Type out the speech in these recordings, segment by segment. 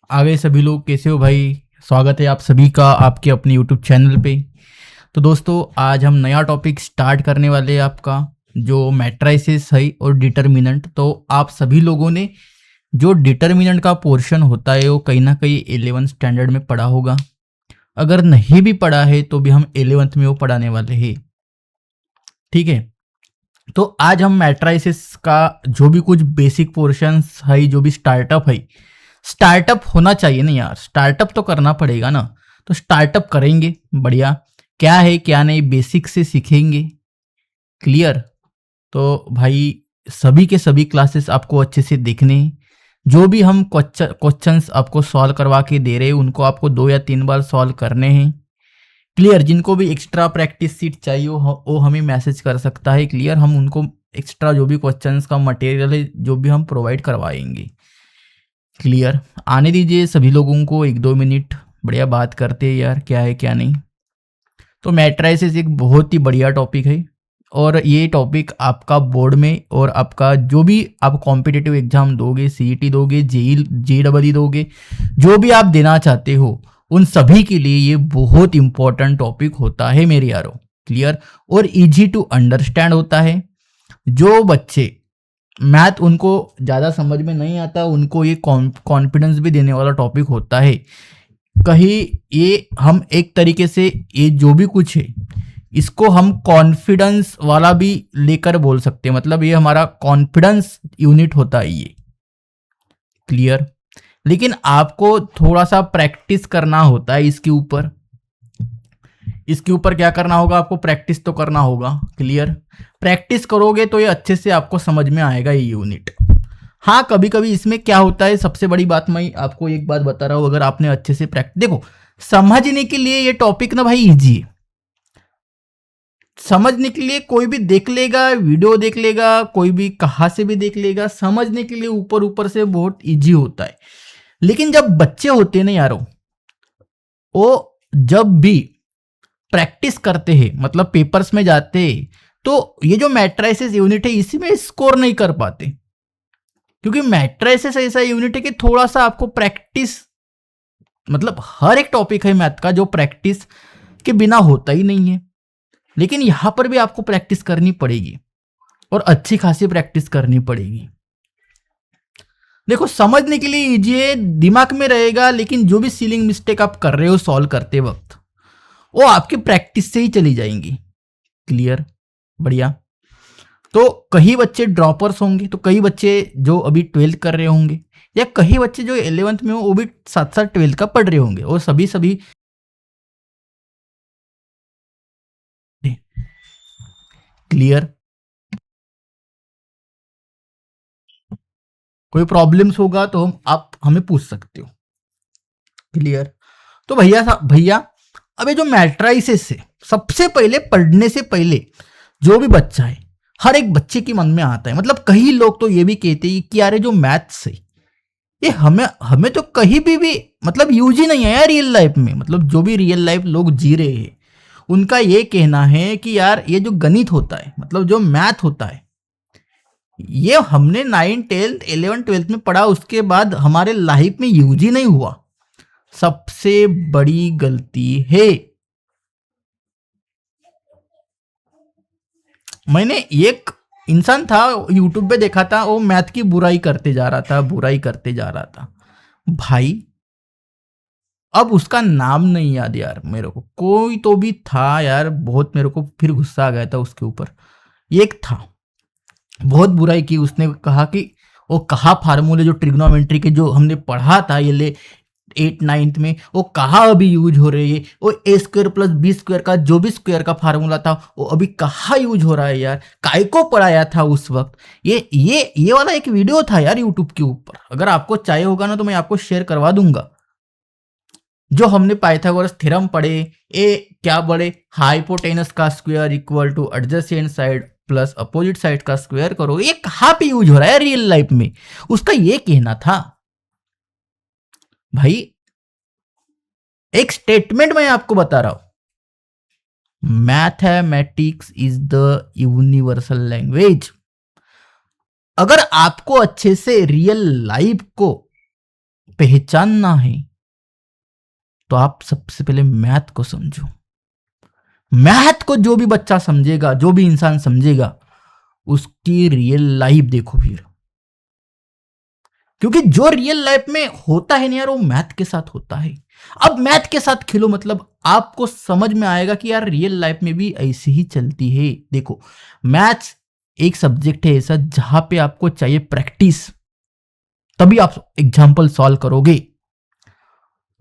आ गए सभी लोग। कैसे हो भाई? स्वागत है आप सभी का आपके अपने यूट्यूब चैनल पे। तो दोस्तों, आज हम नया टॉपिक स्टार्ट करने वाले हैं आपका, जो मैट्राइसिस है और डिटर्मिनेंट। तो आप सभी लोगों ने जो डिटर्मिनेंट का पोर्शन होता है वो कहीं ना कहीं 11th स्टैंडर्ड में पढ़ा होगा। अगर नहीं भी पढ़ा है तो भी हम 11th में वो पढ़ाने वाले हैं। ठीक है। तो आज हम मैट्राइसिस का जो भी कुछ बेसिक पोर्शंस है, जो भी स्टार्टअप है, स्टार्टअप होना चाहिए ना यार, स्टार्टअप तो करना पड़ेगा ना। तो स्टार्टअप करेंगे बढ़िया। क्या है क्या नहीं बेसिक से सीखेंगे। क्लियर? तो भाई, सभी के सभी क्लासेस आपको अच्छे से देखने हैं। जो भी हम क्वेश्चंस आपको सॉल्व करवा के दे रहे हैं उनको आपको 2 या 3 बार सॉल्व करने हैं। क्लियर? जिनको भी एक्स्ट्रा प्रैक्टिस सीट चाहिए वो हमें मैसेज कर सकता है। क्लियर? हम उनको एक्स्ट्रा जो भी क्वेश्चंस का मटेरियल है जो भी हम प्रोवाइड करवाएंगे। क्लियर? आने दीजिए सभी लोगों को 1-2 मिनट, बढ़िया बात करते हैं यार, क्या है क्या नहीं। तो मैट्राइसिस एक बहुत ही बढ़िया टॉपिक है, और ये टॉपिक आपका बोर्ड में और आपका जो भी आप कॉम्पिटिटिव एग्जाम दोगे, सीईटी दोगे, जेईई दोगे, जो भी आप देना चाहते हो, उन सभी के लिए ये बहुत इंपॉर्टेंट टॉपिक होता है मेरे यारो। क्लियर? और इजी टू अंडरस्टैंड होता है। जो बच्चे मैथ उनको ज़्यादा समझ में नहीं आता, उनको ये कॉन्फिडेंस भी देने वाला टॉपिक होता है। कहीं ये हम एक तरीके से ये जो भी कुछ है इसको हम कॉन्फिडेंस वाला भी लेकर बोल सकते हैं। मतलब ये हमारा कॉन्फिडेंस यूनिट होता है ये। क्लियर? लेकिन आपको थोड़ा सा प्रैक्टिस करना होता है इसके ऊपर। इसके ऊपर क्या करना होगा? आपको प्रैक्टिस तो करना होगा। क्लियर? प्रैक्टिस करोगे तो ये अच्छे से आपको समझ में आएगा ये यूनिट। हाँ, कभी कभी इसमें क्या होता है, सबसे बड़ी बात मैं आपको एक बात बता रहा हूँ, अगर आपने अच्छे से प्रैक्टिस, देखो, समझने के लिए ये टॉपिक ना भाई इजी है। समझने के लिए कोई भी देख लेगा, वीडियो देख लेगा, कोई भी कहाँ से भी देख लेगा, समझने के लिए ऊपर ऊपर से बहुत इजी होता है। लेकिन जब बच्चे होते हैं ना यारो, वो जब भी प्रैक्टिस करते हैं, मतलब पेपर्स में जाते हैं, तो ये जो मैट्राइसिस यूनिट है इसी में स्कोर नहीं कर पाते। क्योंकि मैट्राइसिस ऐसा यूनिट है कि थोड़ा सा आपको प्रैक्टिस, मतलब हर एक टॉपिक है मैथ का जो प्रैक्टिस के बिना होता ही नहीं है। लेकिन यहां पर भी आपको प्रैक्टिस करनी पड़ेगी, और अच्छी खासी प्रैक्टिस करनी पड़ेगी। देखो, समझने के लिए इजी है, दिमाग में रहेगा, लेकिन जो भी सीलिंग मिस्टेक आप कर रहे हो सॉल्व करते वक्त, वो आपकी प्रैक्टिस से ही चली जाएंगी। क्लियर? बढ़िया। तो कई बच्चे ड्रॉपर्स होंगे, तो कई बच्चे जो अभी 12th कर रहे होंगे, या कई बच्चे जो 11th में हो वो भी साथ साथ 12th का पढ़ रहे होंगे, और सभी सभी। क्लियर? कोई प्रॉब्लम्स होगा तो आप हमें पूछ सकते हो। क्लियर? तो भैया, अब ये जो मैट्राइसिस है, सबसे पहले पढ़ने से पहले जो भी बच्चा है, हर एक बच्चे के मन में आता है। मतलब कई लोग तो ये भी कहते हैं कि यार ये जो मैथ्स है ये हमें हमें तो कहीं भी मतलब यूज ही नहीं है यार रियल लाइफ में। मतलब जो भी रियल लाइफ लोग जी रहे हैं उनका ये कहना है कि यार ये जो गणित होता है, मतलब जो मैथ होता है, ये हमने 9th 10th 11th 12th में पढ़ा, उसके बाद हमारे लाइफ में यूज ही नहीं हुआ। सबसे बड़ी गलती है। मैंने एक इंसान था, यूट्यूब पे देखा था, वो मैथ की बुराई करते जा रहा था, बुराई करते जा रहा था भाई। अब उसका नाम नहीं याद यार मेरे को, कोई तो भी था यार, बहुत मेरे को फिर गुस्सा आ गया था उसके ऊपर। एक था, बहुत बुराई की उसने, कहा कि वो कहा फार्मूले जो ट्रिग्नोमेट्री के जो हमने पढ़ा था ये ले 8th 9th में, वो कहाँ अभी यूज हो रही है। वो a² + b² का जो भी स्क्वायर का फार्मूला था वो अभी कहाँ यूज हो रहा है यार, काय को पढ़ाया था उस वक्त। ये वाला एक वीडियो था यार यूट्यूब के ऊपर, अगर आपको चाहिए होगा ना तो मैं आपको शेयर करवा दूंगा। जो हमने पाइथागोरस थ्योरम पढ़े, ए क्या पढ़े, हाइपोटेनस का square equal two adjacent side plus opposite side का स्क्वायर करो, ये कहाँ पे यूज हो रहा है रियल लाइफ में। उसका ये कहना था भाई, एक स्टेटमेंट मैं आपको बता रहा हूं, mathematics is the universal language. अगर आपको अच्छे से रियल लाइफ को पहचानना है तो आप सबसे पहले मैथ को समझो। मैथ को जो भी बच्चा समझेगा, जो भी इंसान समझेगा, उसकी रियल लाइफ देखो फिर, क्योंकि जो रियल लाइफ में होता है ना यार, वो मैथ के साथ होता है। अब मैथ के साथ खेलो, मतलब आपको समझ में आएगा कि यार रियल लाइफ में भी ऐसे ही चलती है। देखो, मैथ्स एक सब्जेक्ट है ऐसा जहां पे आपको चाहिए प्रैक्टिस, तभी आप एग्जाम्पल सॉल्व करोगे।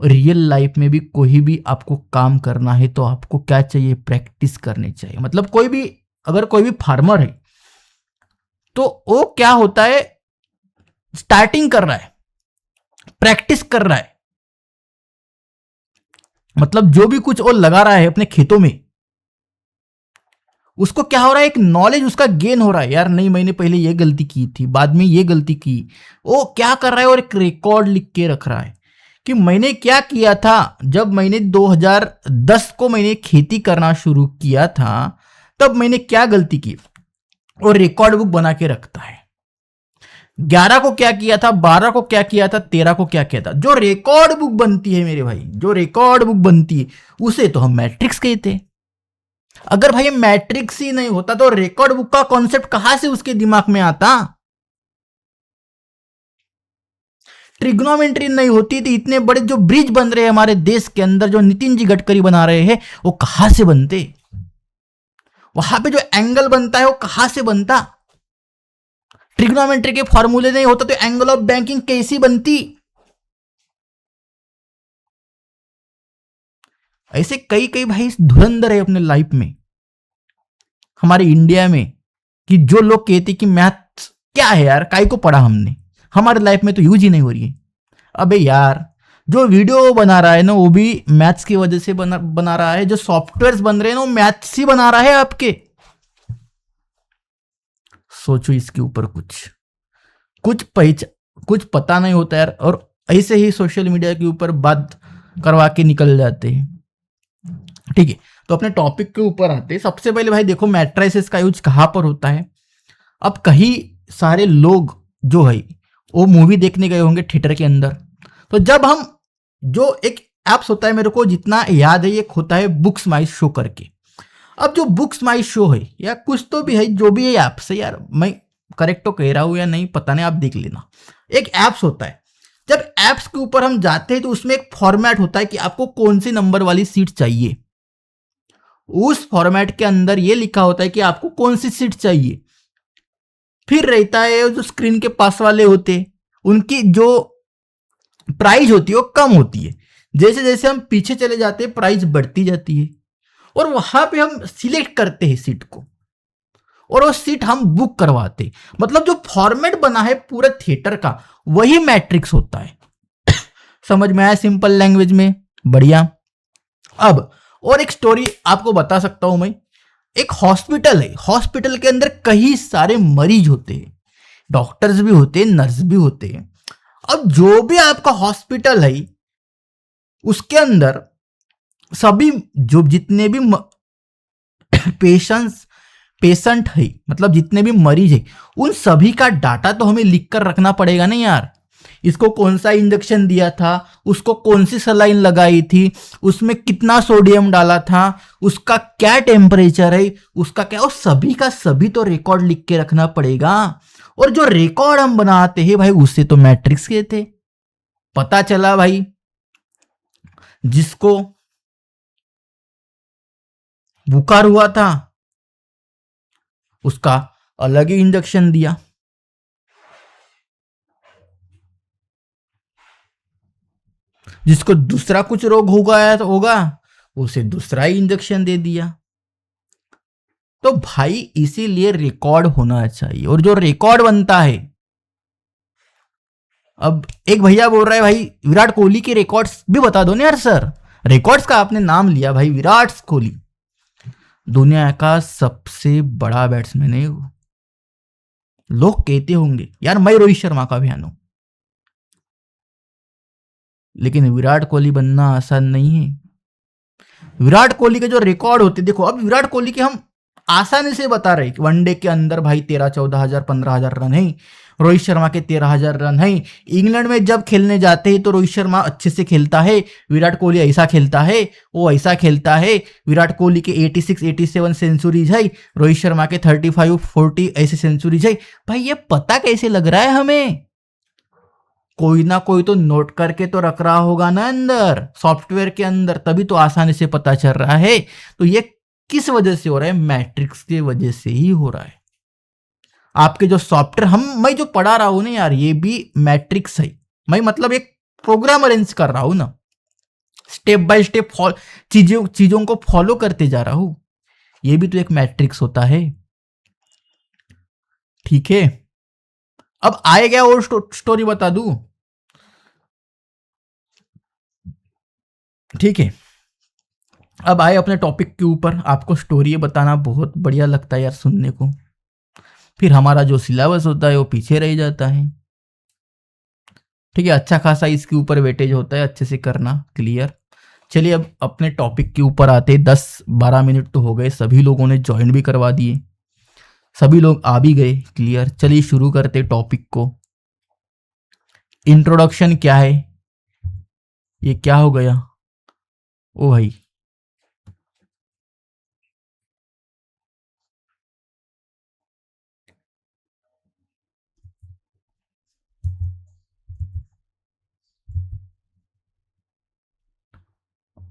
रियल लाइफ में भी कोई भी आपको काम करना है तो आपको क्या चाहिए, प्रैक्टिस करनी चाहिए। मतलब कोई भी, अगर कोई भी फार्मर है तो वो क्या होता है, स्टार्टिंग कर रहा है, प्रैक्टिस कर रहा है, मतलब जो भी कुछ वो लगा रहा है अपने खेतों में, उसको क्या हो रहा है, एक नॉलेज उसका गेन हो रहा है। यार नहीं, मैंने पहले ये गलती की थी, बाद में ये गलती की। वो क्या कर रहा है, और एक रिकॉर्ड लिख के रख रहा है कि मैंने क्या किया था। जब मैंने 2010 को मैंने खेती करना शुरू किया था, तब मैंने क्या गलती की, और रिकॉर्ड बुक बना के रखता है। 11 को क्या किया था, 12 को क्या किया था, 13 को क्या किया था। जो रिकॉर्ड बुक बनती है मेरे भाई, जो रिकॉर्ड बुक बनती है, उसे तो हम मैट्रिक्स कहते हैं। अगर भाई मैट्रिक्स ही नहीं होता तो रिकॉर्ड बुक का कॉन्सेप्ट कहां से उसके दिमाग में आता। ट्रिग्नोमेट्री नहीं होती तो इतने बड़े जो ब्रिज बन रहे हैं हमारे देश के अंदर, जो नितिन जी गडकरी बना रहे हैं, वो कहां से बनते। वहां पे जो एंगल बनता है वो कहां से बनता। ट्रिग्नोमेट्री के फॉर्मूले नहीं होता तो एंगल ऑफ बैंकिंग कैसी बनती। ऐसे कई कई भाई धुरंधर है अपने लाइफ में हमारे इंडिया में, कि जो लोग कहते कि मैथ क्या है यार, काय को पढ़ा हमने, हमारे लाइफ में तो यूज ही नहीं हो रही है। अबे यार, जो वीडियो बना रहा है ना वो भी मैथ्स की वजह से बना रहा है, जो सॉफ्टवेयर्स बन रहे हैं ना वो मैथ्स ही बना रहा है आपके। सोचो इसके ऊपर कुछ पता नहीं होता यार, और ऐसे ही सोशल मीडिया के ऊपर बात करवा के निकल जाते हैं। ठीक है, तो अपने टॉपिक के ऊपर आते हैं। सबसे पहले भाई देखो, मैट्रिसेस का यूज कहां पर होता है। अब कई सारे लोग जो है वो मूवी देखने गए होंगे थिएटर के अंदर, तो जब हम, जो एक एप्स होता है, मेरे को जितना याद है, एक होता है बुक्स माई शो करके। अब जो बुक्स माई शो है या कुछ तो भी है, जो भी ये ऐप्स है यार, मैं करेक्ट तो कह रहा हूं या नहीं पता नहीं, आप देख लेना। एक ऐप्स होता है, जब ऐप्स के ऊपर हम जाते हैं तो उसमें एक फॉर्मेट होता है कि आपको कौन सी नंबर वाली सीट चाहिए। उस फॉर्मेट के अंदर ये लिखा होता है कि आपको कौन सी सीट चाहिए। फिर रहता है जो स्क्रीन के पास वाले होते, उनकी जो प्राइस होती है वो कम होती है। जैसे जैसे हम पीछे चले जाते हैं प्राइस बढ़ती जाती है, और वहां पे हम सिलेक्ट करते हैं सीट को, और वो सीट हम बुक करवाते। मतलब जो फॉर्मेट बना है पूरा थिएटर का, वही मैट्रिक्स होता है। समझ में आया सिंपल लैंग्वेज में? बढ़िया। अब और एक स्टोरी आपको बता सकता हूं मैं। एक हॉस्पिटल है, हॉस्पिटल के अंदर कई सारे मरीज होते हैं, डॉक्टर्स भी होते हैं, नर्स भी होते हैं। अब जो भी आपका हॉस्पिटल है उसके अंदर सभी, जो जितने भी पेशेंट है, मतलब जितने भी मरीज है, उन सभी का डाटा तो हमें लिख कर रखना पड़ेगा ना यार। इसको कौन सा इंजेक्शन दिया था, उसको कौन सी सलाइन लगाई थी, उसमें कितना सोडियम डाला था, उसका क्या टेम्परेचर है, उसका क्या, और सभी का सभी तो रिकॉर्ड लिख के रखना पड़ेगा। और जो रिकॉर्ड हम बनाते हैं भाई, उससे तो मैट्रिक्स के थे। पता चला भाई जिसको बुखार हुआ था उसका अलग ही इंजेक्शन दिया, जिसको दूसरा कुछ रोग होगा उसे दूसरा ही इंजेक्शन दे दिया। तो भाई इसीलिए रिकॉर्ड होना चाहिए, और जो रिकॉर्ड बनता है, अब एक भैया बोल रहा है भाई विराट कोहली के रिकॉर्ड्स भी बता दो ना यार सर। रिकॉर्ड्स का आपने नाम लिया भाई, विराट कोहली दुनिया का सबसे बड़ा बैट्समैन है वो। लोग कहते होंगे यार मैं रोहित शर्मा का फैन हूं, लेकिन विराट कोहली बनना आसान नहीं है। विराट कोहली के जो रिकॉर्ड होते, देखो अब विराट कोहली के हम आसानी से बता रहे कि वनडे के अंदर भाई 13-14 हजार 15 हजार रन है, रोहित शर्मा के 13,000 रन है। इंग्लैंड में जब खेलने जाते हैं तो रोहित शर्मा अच्छे से खेलता है, विराट कोहली ऐसा खेलता है, वो ऐसा खेलता है। विराट कोहली के 86 87 सेंचुरीज है, रोहित शर्मा के 35 40 ऐसे सेंचुरीज है। भाई ये पता कैसे लग रहा है हमें? कोई ना कोई तो नोट करके तो रख रहा होगा ना अंदर, सॉफ्टवेयर के अंदर, तभी तो आसानी से पता चल रहा है। तो ये किस वजह से हो रहा है? मैट्रिक्स की वजह से ही हो रहा है। आपके जो सॉफ्टवेयर मैं जो पढ़ा रहा हूं ना यार, ये भी मैट्रिक्स है। मैं मतलब एक प्रोग्राम अरेंज कर रहा हूं ना, स्टेप बाय स्टेप चीजों को फॉलो करते जा रहा हूं, ये भी तो एक मैट्रिक्स होता है। ठीक है, अब आए गया और स्टोरी बता दूं। ठीक है, अब आए अपने टॉपिक के ऊपर। आपको स्टोरी बताना बहुत बढ़िया लगता है यार सुनने को, फिर हमारा जो सिलेबस होता है वो पीछे रह जाता है। ठीक है, अच्छा खासा इसके ऊपर वेटेज होता है, अच्छे से करना क्लियर। चलिए अब अपने टॉपिक के ऊपर आते। 10-12 मिनट तो हो गए, सभी लोगों ने ज्वाइन भी करवा दिए, सभी लोग आ भी गए क्लियर। चलिए शुरू करते टॉपिक को। इंट्रोडक्शन क्या है? ये क्या हो गया? ओ भाई,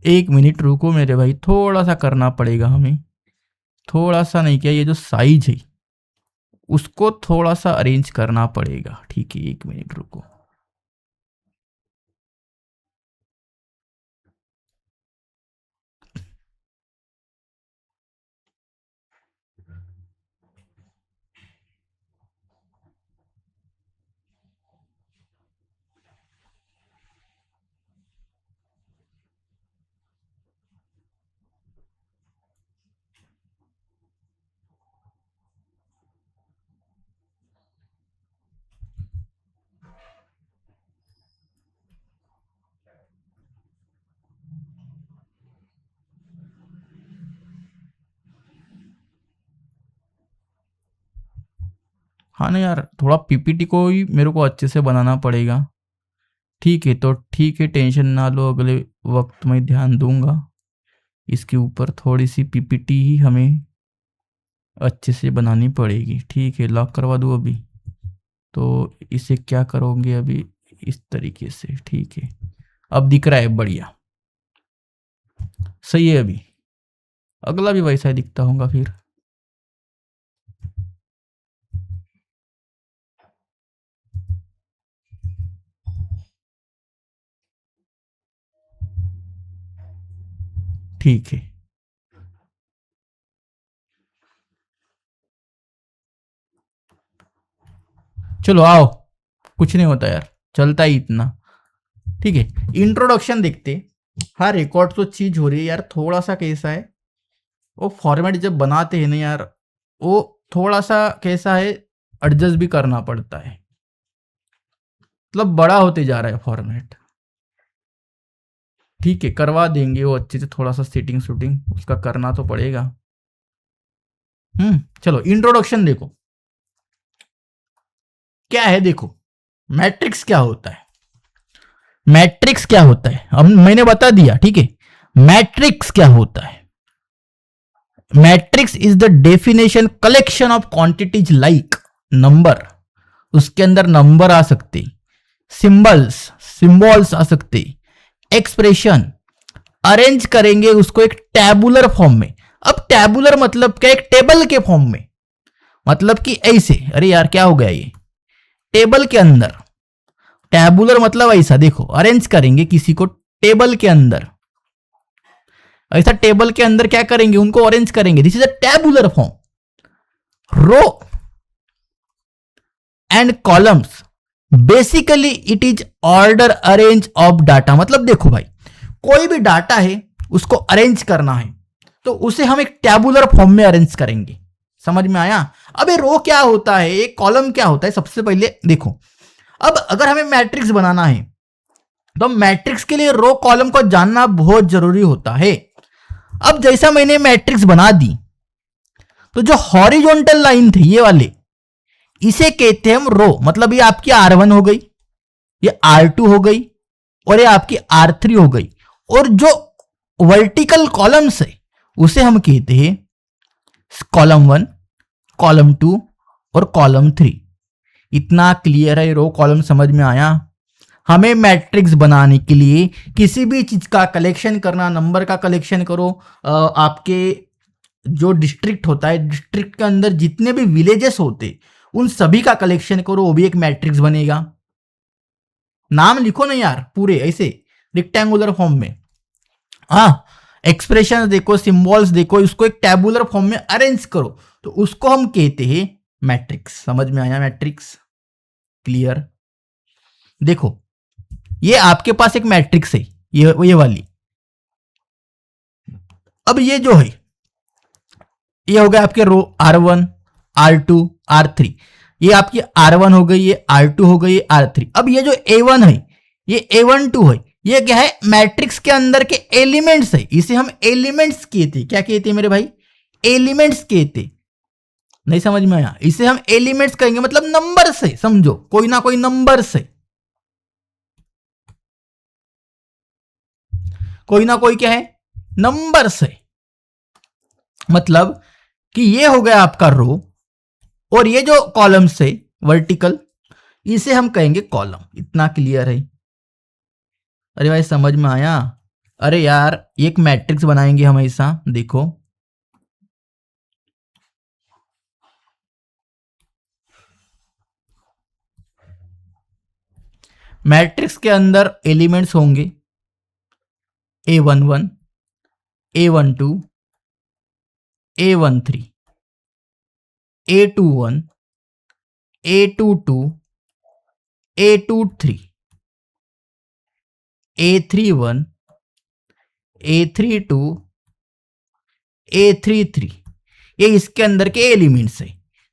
एक मिनट रुको मेरे भाई, थोड़ा सा करना पड़ेगा हमें। थोड़ा सा नहीं, क्या ये जो साइज है उसको थोड़ा सा अरेंज करना पड़ेगा। ठीक है, एक मिनट रुको। हाँ ना यार, थोड़ा पीपीटी को ही मेरे को अच्छे से बनाना पड़ेगा। ठीक है, तो ठीक है, टेंशन ना लो, अगले वक्त में ध्यान दूंगा। इसके ऊपर थोड़ी सी पीपीटी ही हमें अच्छे से बनानी पड़ेगी। ठीक है, लॉक करवा दूँ अभी। तो इसे क्या करोगे अभी? इस तरीके से। ठीक है, अब दिख रहा है, बढ़िया, सही है। अभी अगला भी वैसा ही दिखता होगा फिर। ठीक है, चलो आओ, कुछ नहीं होता यार, चलता ही इतना। ठीक है, इंट्रोडक्शन देखते। हाँ, रिकॉर्ड तो चीज हो रही है यार, थोड़ा सा कैसा है वो फॉर्मेट जब बनाते हैं ना यार, वो थोड़ा सा कैसा है, एडजस्ट भी करना पड़ता है, मतलब बड़ा होते जा रहा है फॉर्मेट। ठीक है, करवा देंगे वो अच्छे से, थोड़ा सा सेटिंग शूटिंग उसका करना तो पड़ेगा। चलो इंट्रोडक्शन देखो क्या है। देखो मैट्रिक्स क्या होता है, मैट्रिक्स क्या होता है अब मैंने बता दिया। ठीक है, मैट्रिक्स क्या होता है? Matrix is the definition collection of quantities like number, उसके अंदर नंबर आ सकते, सिंबल्स आ सकते, एक्सप्रेशन, अरेंज करेंगे उसको एक टैबुलर फॉर्म में। अब टैबुलर मतलब क्या? एक टेबल के फॉर्म में, मतलब कि ऐसे, अरे यार क्या हो गया ये, टेबल के अंदर। टैबुलर मतलब ऐसा, देखो अरेंज करेंगे किसी को टेबल के अंदर, ऐसा टेबल के अंदर क्या करेंगे, उनको अरेंज करेंगे। This is a tabular form. Row and columns, basically it is order arrange of data. मतलब देखो भाई, कोई भी डाटा है उसको अरेंज करना है तो उसे हम एक टैबुलर फॉर्म में अरेंज करेंगे। समझ में आया? अब ये रो क्या होता है, एक कॉलम क्या होता है? सबसे पहले देखो, अब अगर हमें मैट्रिक्स बनाना है तो मैट्रिक्स के लिए रो कॉलम को जानना बहुत जरूरी होता है। अब जैसा मैंने मैट्रिक्स बना दी तो जो हॉरिजॉन्टल लाइन थे ये वाले, इसे कहते हैं हम रो। मतलब ये आपकी R1 हो गई, ये R2 हो गई और ये आपकी R3 हो गई। और जो वर्टिकल कॉलम्स है उसे हम कहते हैं कॉलम 1, कॉलम 2 और कॉलम 3। इतना क्लियर है? रो कॉलम समझ में आया? हमें मैट्रिक्स बनाने के लिए किसी भी चीज का कलेक्शन करना, नंबर का कलेक्शन करो, आपके जो डिस्ट्रिक्ट होता है, डिस्ट्रिक्ट के अंदर जितने भी विलेजेस होते उन सभी का कलेक्शन करो, वो भी एक मैट्रिक्स बनेगा। नाम लिखो ना यार पूरे ऐसे रेक्टेंगुलर फॉर्म में। हाँ, एक्सप्रेशन देखो, सिंबल्स देखो, इसको एक टैबुलर फॉर्म में अरेंज करो, तो उसको हम कहते हैं मैट्रिक्स। समझ में आया? Matrix clear? देखो ये आपके पास एक मैट्रिक्स है, ये वाली। अब ये जो है ये हो गया आपके रो R1, R2, R3। ये आपकी R1 हो गई, ये R2 हो गई, ये R3। अब ये जो A1 है, ये A12 है, ये क्या है? मैट्रिक्स के अंदर के एलिमेंट्स है। इसे हम एलिमेंट्स कहते। क्या कहते मेरे भाई? एलिमेंट्स कहते। नहीं समझ में आया? इसे हम एलिमेंट्स कहेंगे, मतलब नंबर से समझो, कोई ना कोई नंबर से, कोई ना कोई क्या है? नंबर से। मतलब कि ये हो गया आपका रो, और ये जो कॉलम से वर्टिकल, इसे हम कहेंगे कॉलम। इतना क्लियर है? अरे भाई समझ में आया? अरे यार एक मैट्रिक्स बनाएंगे हमेशा। देखो मैट्रिक्स के अंदर एलिमेंट्स होंगे A11, A12, A13, A21, A22, A23, A31, A32, A33। ये इसके अंदर के एलिमेंट्स है।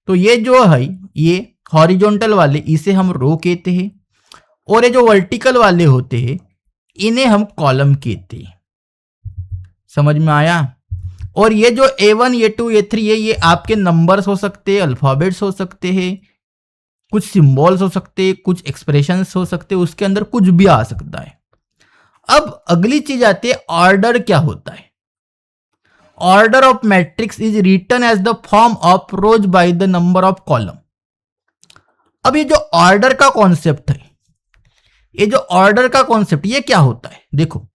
तो ये जो है, ये हॉरिजॉन्टल वाले, इसे हम रो कहते हैं, और ये जो वर्टिकल वाले होते हैं इन्हें हम कॉलम कहते हैं। समझ में आया? और ये जो A1, A2, A3 ये आपके नंबर्स हो सकते हैं, अल्फाबेट्स हो सकते हैं, कुछ सिंबल्स हो सकते हैं, कुछ एक्सप्रेशंस हो सकते हैं, उसके अंदर कुछ भी आ सकता है। अब अगली चीज आती है ऑर्डर। क्या होता है? Order of matrix is written as the form of rows by the number of column. अब ये जो ऑर्डर का कॉन्सेप्ट है, ये जो ऑर्डर का कॉन्सेप्ट, ये क्या होता है? देखो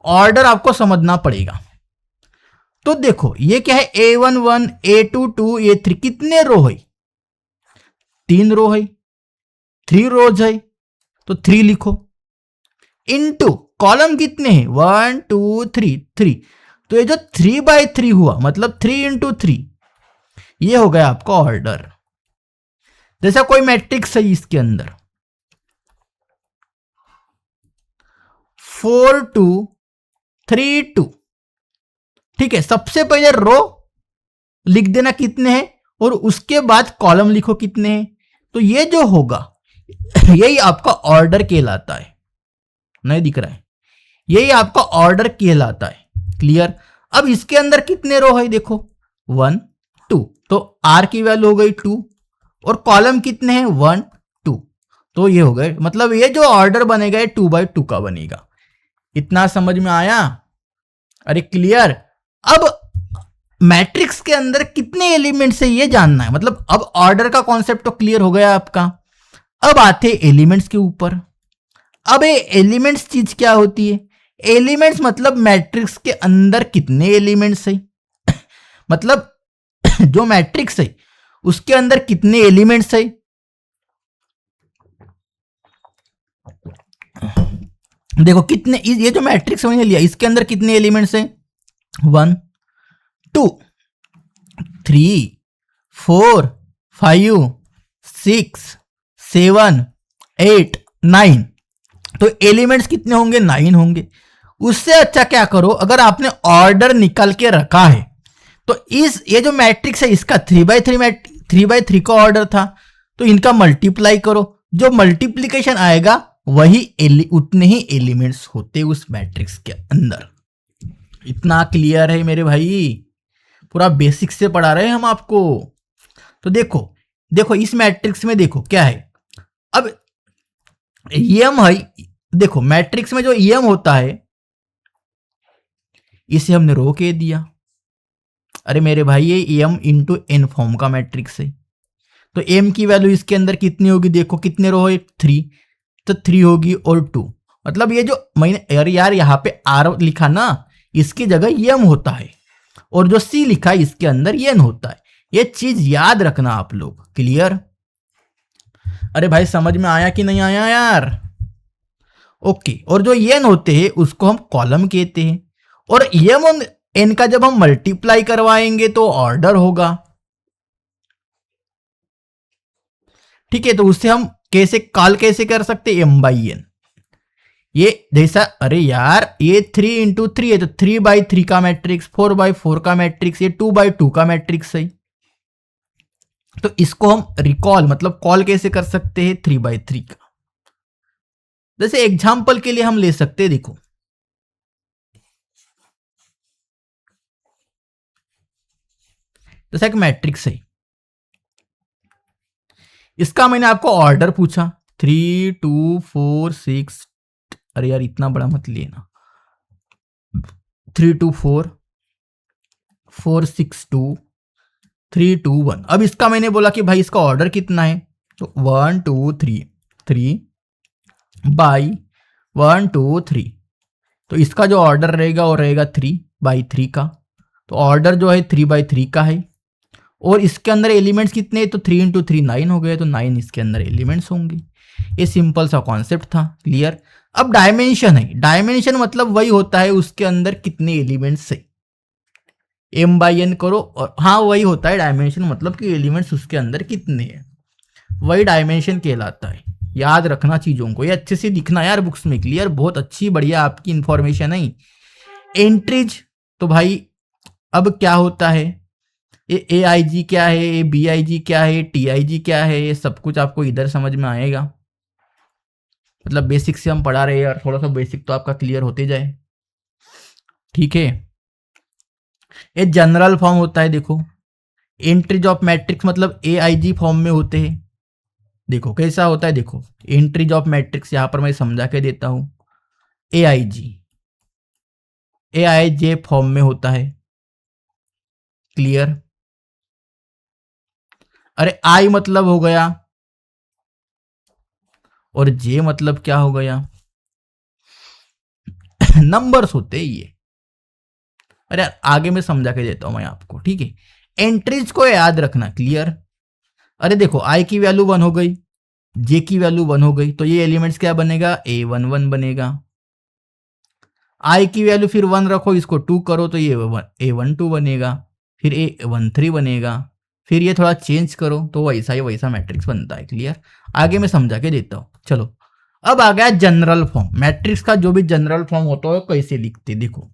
ऑर्डर आपको समझना पड़ेगा। तो देखो ये क्या है? A11, A22, A3। कितने रो है? 3 रो है, 3 रोज है, तो 3 लिखो। इनटू कॉलम कितने हैं? 1 2 3, 3। तो ये जो 3/3 हुआ, मतलब 3 × 3, ये हो गया आपका ऑर्डर। जैसा कोई मैट्रिक्स है इसके अंदर 4 2 3 2। ठीक है, सबसे पहले रो लिख देना कितने हैं, और उसके बाद कॉलम लिखो कितने हैं। तो ये जो होगा यही आपका ऑर्डर कहलाता है। नहीं दिख रहा है? यही आपका ऑर्डर कहलाता है। क्लियर? अब इसके अंदर कितने रो है? देखो 1 2, तो R की वैल्यू हो गई 2, और कॉलम कितने हैं? 1 2। तो ये हो गए, मतलब ये जो ऑर्डर बनेगा ये 2/2 का बनेगा। इतना समझ में आया? अरे क्लियर? अब मैट्रिक्स के अंदर कितने एलिमेंट्स है ये जानना है। मतलब अब ऑर्डर का कॉन्सेप्ट तो क्लियर हो गया आपका। अब आते एलिमेंट्स के ऊपर। अब ये एलिमेंट्स चीज क्या होती है? एलिमेंट्स मतलब मैट्रिक्स के अंदर कितने एलिमेंट्स है मतलब जो मैट्रिक्स है उसके अंदर कितने एलिमेंट्स है। देखो कितने, ये जो मैट्रिक्स मैंने लिया इसके अंदर कितने एलिमेंट्स हैं? 1 2 3 4 5 6 7 8 9। तो एलिमेंट्स कितने होंगे? 9 होंगे। उससे अच्छा क्या करो, अगर आपने ऑर्डर निकाल के रखा है तो ये जो मैट्रिक्स है इसका 3/3 का ऑर्डर था, तो इनका मल्टीप्लाई करो। जो मल्टीप्लीकेशन आएगा वही उतने ही एलिमेंट्स होते उस मैट्रिक्स के अंदर। इतना क्लियर है मेरे भाई? पूरा बेसिक से पढ़ा रहे हैं हम आपको। तो देखो देखो इस मैट्रिक्स में देखो क्या है। अब ईएम है, देखो मैट्रिक्स में जो ईएम होता है इसे हमने रो के दिया। अरे मेरे भाई ये एम इंटू एन फॉर्म का मैट्रिक्स है, तो एम की वैल्यू इसके अंदर कितनी होगी, देखो कितने रो है 3, तो 3 होगी और 2, मतलब ये जो मैंने यार यहाँ पे आर लिखा ना, इसकी जगह एम होता है, और जो सी लिखा है इसके अंदर एन होता है। ये चीज याद रखना आप लोग, क्लियर। अरे भाई समझ में आया कि नहीं आया यार? ओके, और जो एन होते हैं उसको हम कॉलम कहते हैं, और एम और एन का जब हम मल्टीप्लाई करवाएंगे तो ऑर्डर होगा। ठीक है, तो उससे हम कैसे कॉल कैसे कर सकते, एम बाई एन। ये जैसा, अरे यार ये 3 इंटू 3 है तो 3/3 का मैट्रिक्स, 4/4 का मैट्रिक्स, ये 2/2 का मैट्रिक्स है। तो इसको हम रिकॉल मतलब कॉल कैसे कर सकते हैं, 3/3 का। जैसे एग्जाम्पल के लिए हम ले सकते हैं, देखो जैसा एक मैट्रिक्स है, इसका मैंने आपको ऑर्डर पूछा 3 2 4 6, अरे यार इतना बड़ा मत लेना, 3 2 4 4 6 2 3 2 1। अब इसका मैंने बोला कि भाई इसका ऑर्डर कितना है, तो 1 2 3 3 बाई 1 2 3, तो इसका जो ऑर्डर रहेगा वो रहेगा 3/3 का। तो ऑर्डर जो है 3/3 का है, और इसके अंदर एलिमेंट्स कितने, तो 3 इंटू 3 9 हो गए, तो 9 इसके अंदर एलिमेंट्स होंगे। ये सिंपल सा कॉन्सेप्ट था, क्लियर। अब डायमेंशन है, डायमेंशन मतलब वही होता है उसके अंदर कितने एलिमेंट्स है, एम बाई एन करो, और हाँ वही होता है डायमेंशन, मतलब कि एलिमेंट्स उसके अंदर कितने हैं, वही डायमेंशन कहलाता है। याद रखना चीजों को, ये अच्छे से दिखना यार बुक्स में, क्लियर। बहुत अच्छी बढ़िया आपकी इंफॉर्मेशन है। एंट्रीज, तो भाई अब क्या होता है, ए आई जी क्या है, बी आई जी क्या है, टी आई जी क्या है, ये सब कुछ आपको इधर समझ में आएगा। मतलब बेसिक से हम पढ़ा रहे हैं यार, थोड़ा सा बेसिक तो आपका क्लियर होते जाए, ठीक है। ये जनरल फॉर्म होता है, देखो एंट्रीज ऑफ मैट्रिक्स मतलब ए आई जी फॉर्म में होते हैं। देखो कैसा होता है, देखो एंट्रीज ऑफ मैट्रिक्स यहां पर मैं समझा के देता हूं, ए आई जे फॉर्म में होता है, क्लियर। अरे आई मतलब हो गया, और जे मतलब क्या हो गया, नंबर्स होते हैं ये। अरे यार आगे में समझा के देता हूं मैं आपको, ठीक है। एंट्रीज को याद रखना, क्लियर। अरे देखो आई की वैल्यू 1 हो गई, जे की वैल्यू 1 हो गई, तो ये एलिमेंट्स क्या बनेगा, A11 बनेगा। आई की वैल्यू फिर 1 रखो, इसको 2 करो तो ये A12 बनेगा, फिर A13 बनेगा, फिर ये थोड़ा चेंज करो तो वैसा ही वैसा मैट्रिक्स बनता है, क्लियर। आगे मैं समझा के देता हूं, चलो। अब आ गया जनरल फॉर्म, मैट्रिक्स का जो भी जनरल फॉर्म होता है कैसे लिखते, देखो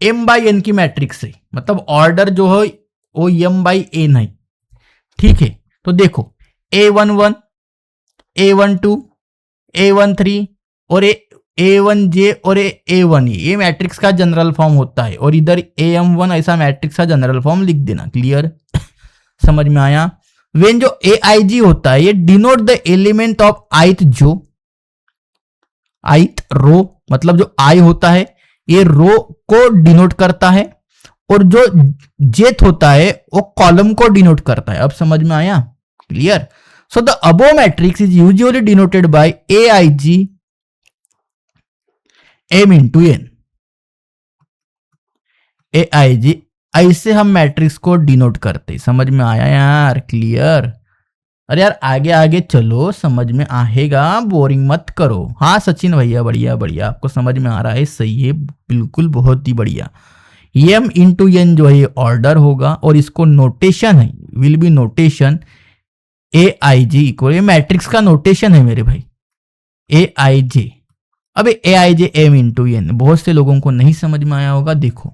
एम बाई एन की मैट्रिक्स है, मतलब ऑर्डर जो है वो एम बाई एन है, ठीक है। तो देखो A11 A12 A13 और A1J और A1E, ये मैट्रिक्स का जनरल फॉर्म होता है, और इधर AM1 ऐसा मैट्रिक्स का जनरल फॉर्म लिख देना, क्लियर। समझ में आया। वेन जो AIG होता है ये denote the element of ith row, मतलब जो आई होता है ये रो को डिनोट करता है, और जो जेथ होता है वो कॉलम को डिनोट करता है। अब समझ में आया, clear. So the above matrix is usually denoted by AIG M into N. AIG ऐसे हम मैट्रिक्स को डिनोट करते, समझ में आया यार, क्लियर। अरे यार आगे आगे चलो, समझ में आएगा, बोरिंग मत करो। हाँ सचिन भैया, बढ़िया बढ़िया, आपको समझ में आ रहा है, सही है, बिल्कुल बहुत ही बढ़िया। एम इंटू एन जो है ऑर्डर होगा, और इसको नोटेशन है, will be notation AIG equal, matrix का नोटेशन है मेरे भाई AIG। अब AIG M इंटू एन बहुत से लोगों को नहीं समझ में आया होगा, देखो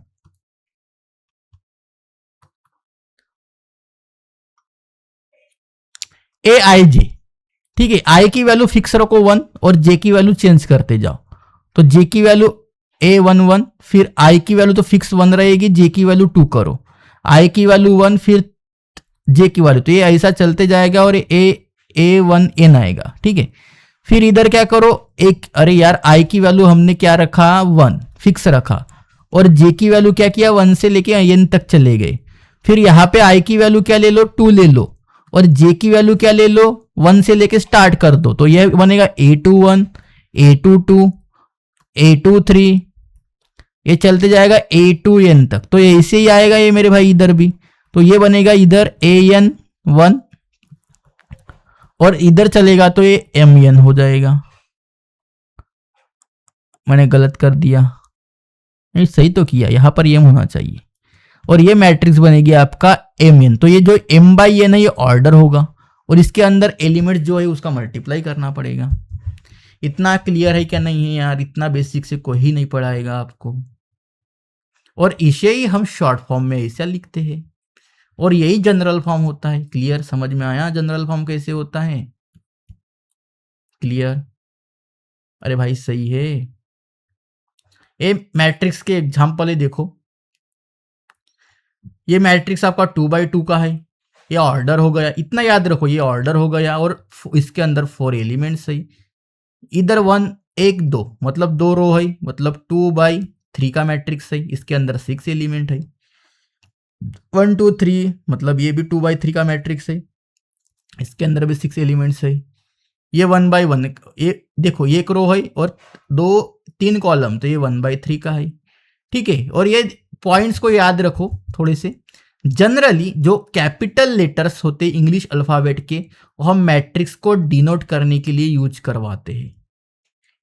AIG, ठीक है। आई की वैल्यू फिक्स रखो 1, और जे की वैल्यू चेंज करते जाओ, तो जे की वैल्यू A11, फिर I की वैल्यू तो फिक्स 1 रहेगी, J की वैल्यू 2 करो, I की वैल्यू 1, फिर J की वैल्यू, तो ये ऐसा चलते जाएगा और A1N आएगा। ठीक है, फिर इधर क्या करो, एक, अरे यार I की वैल्यू हमने क्या रखा, 1 फिक्स रखा, और J की वैल्यू क्या किया, 1 से लेके N तक चले गए। फिर यहाँ पे I की वैल्यू क्या ले लो, 2 ले लो, और J की वैल्यू क्या ले लो, 1 से लेके स्टार्ट कर दो, तो यह बनेगा A21, A22, A23, ये चलते जाएगा A2N तक, तो ये ऐसे ही आएगा ये मेरे भाई इधर भी, तो ये बनेगा इधर AN1, और इधर चलेगा तो ये MN हो जाएगा। मैंने गलत कर दिया, नहीं सही तो किया, यहां पर M होना चाहिए, और ये मैट्रिक्स बनेगी आपका MN। तो ये जो M/N है ये ऑर्डर होगा, और इसके अंदर एलिमेंट जो है उसका मल्टीप्लाई करना पड़ेगा। इतना क्लियर है क्या नहीं है यार, इतना बेसिक से कोई नहीं पढ़ाएगा आपको, और इसे ही हम शॉर्ट फॉर्म में ऐसा लिखते हैं, और यही जनरल फॉर्म होता है। क्लियर, समझ में आया जनरल फॉर्म कैसे होता है? क्लियर, अरे भाई सही है। ये मैट्रिक्स के एग्जाम्पल है, देखो ये मैट्रिक्स आपका 2x2 का है, ये ऑर्डर हो गया, इतना याद रखो, ये ऑर्डर हो गया, और इसके अंदर 4 एलिमेंट्स है, इधर 1 1 2 मतलब 2 रो है, मतलब 2x3 का मैट्रिक्स है, इसके अंदर 6 एलिमेंट है, 1 2 3 मतलब ये भी 2x3 का मैट्रिक्स है, इसके अंदर भी 6 एलिमेंट्स है। ये 1x1, ये देखो ये एक रो है और 3 कॉलम, तो ये 1/3 का है। ठीक है, और ये पॉइंट्स को याद रखो थोड़े से। जनरली जो कैपिटल लेटर्स होते हैं इंग्लिश अल्फाबेट के, वो हम मैट्रिक्स को डिनोट करने के लिए यूज करवाते हैं।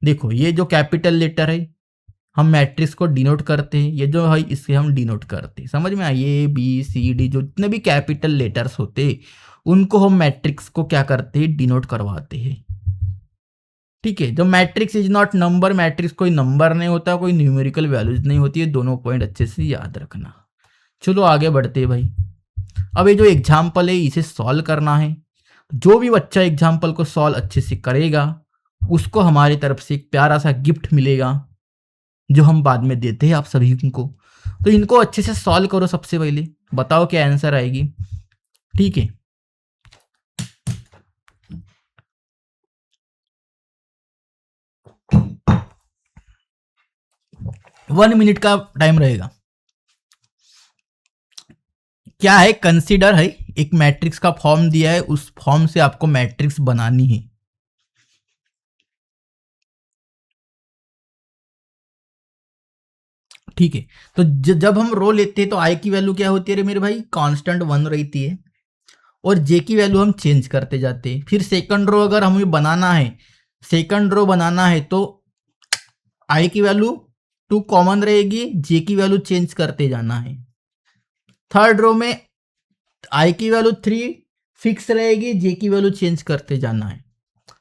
देखो ये जो कैपिटल लेटर है हम मैट्रिक्स को डिनोट करते हैं, ये जो है इसे हम डिनोट करते हैं। समझ में आई? A B C D जो जितने भी कैपिटल लेटर्स होते हैं उनको हम मैट्रिक्स को क्या करते हैं, डिनोट करवाते हैं। ठीक है, जो matrix is not number, matrix कोई नंबर नहीं होता, कोई न्यूमेरिकल वैल्यूज नहीं होती है, दोनों पॉइंट अच्छे से याद रखना। चलो आगे बढ़ते हैं भाई। अब ये जो एग्जाम्पल है इसे सॉल्व करना है। जो भी बच्चा एग्जाम्पल को सॉल्व अच्छे से करेगा उसको हमारी तरफ से एक प्यारा सा गिफ्ट मिलेगा, जो हम बाद में देते हैं आप सभी को। तो इनको अच्छे से सॉल्व करो, सबसे पहले बताओ क्या आंसर आएगी। ठीक है, 1 मिनट का टाइम रहेगा। क्या है, कंसीडर है, एक मैट्रिक्स का फॉर्म दिया है, उस फॉर्म से आपको मैट्रिक्स बनानी है। ठीक है, तो जब हम रो लेते हैं तो आई की वैल्यू क्या होती है रे मेरे भाई, कांस्टेंट 1 रहती है, और जे की वैल्यू हम चेंज करते जाते हैं। फिर सेकंड रो अगर हमें बनाना है, सेकंड रो बनाना है तो आई की वैल्यू 2 कॉमन रहेगी, जे की वैल्यू चेंज करते जाना है। थर्ड रो में आई की वैल्यू 3 फिक्स रहेगी, जे की वैल्यू चेंज करते जाना है।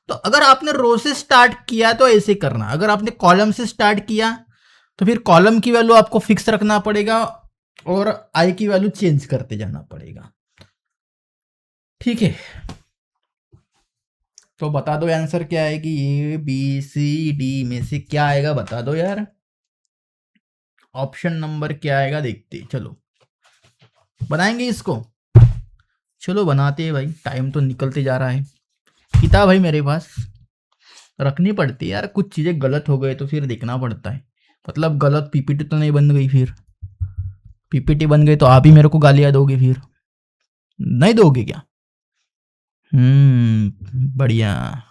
तो अगर आपने रो से स्टार्ट किया तो ऐसे करना, अगर आपने कॉलम से स्टार्ट किया तो फिर कॉलम की वैल्यू आपको फिक्स रखना पड़ेगा और आई की वैल्यू चेंज करते जाना पड़ेगा। ठीक है, तो बता दो आंसर क्या आएगी, A B C D में से क्या आएगा, बता दो यार। ऑप्शन नंबर क्या आएगा देखते, चलो बनाएंगे इसको। चलो बनाते हैं भाई, टाइम तो निकलते जा रहा है। किताब भाई मेरे पास रखनी पड़ती है यार, कुछ चीजें गलत हो गए तो फिर देखना पड़ता है। मतलब गलत पीपीटी तो नहीं बन गई, फिर पीपीटी बन गई तो आप ही मेरे को गालियां दोगे, फिर नहीं दोगे क्या? बढ़िया,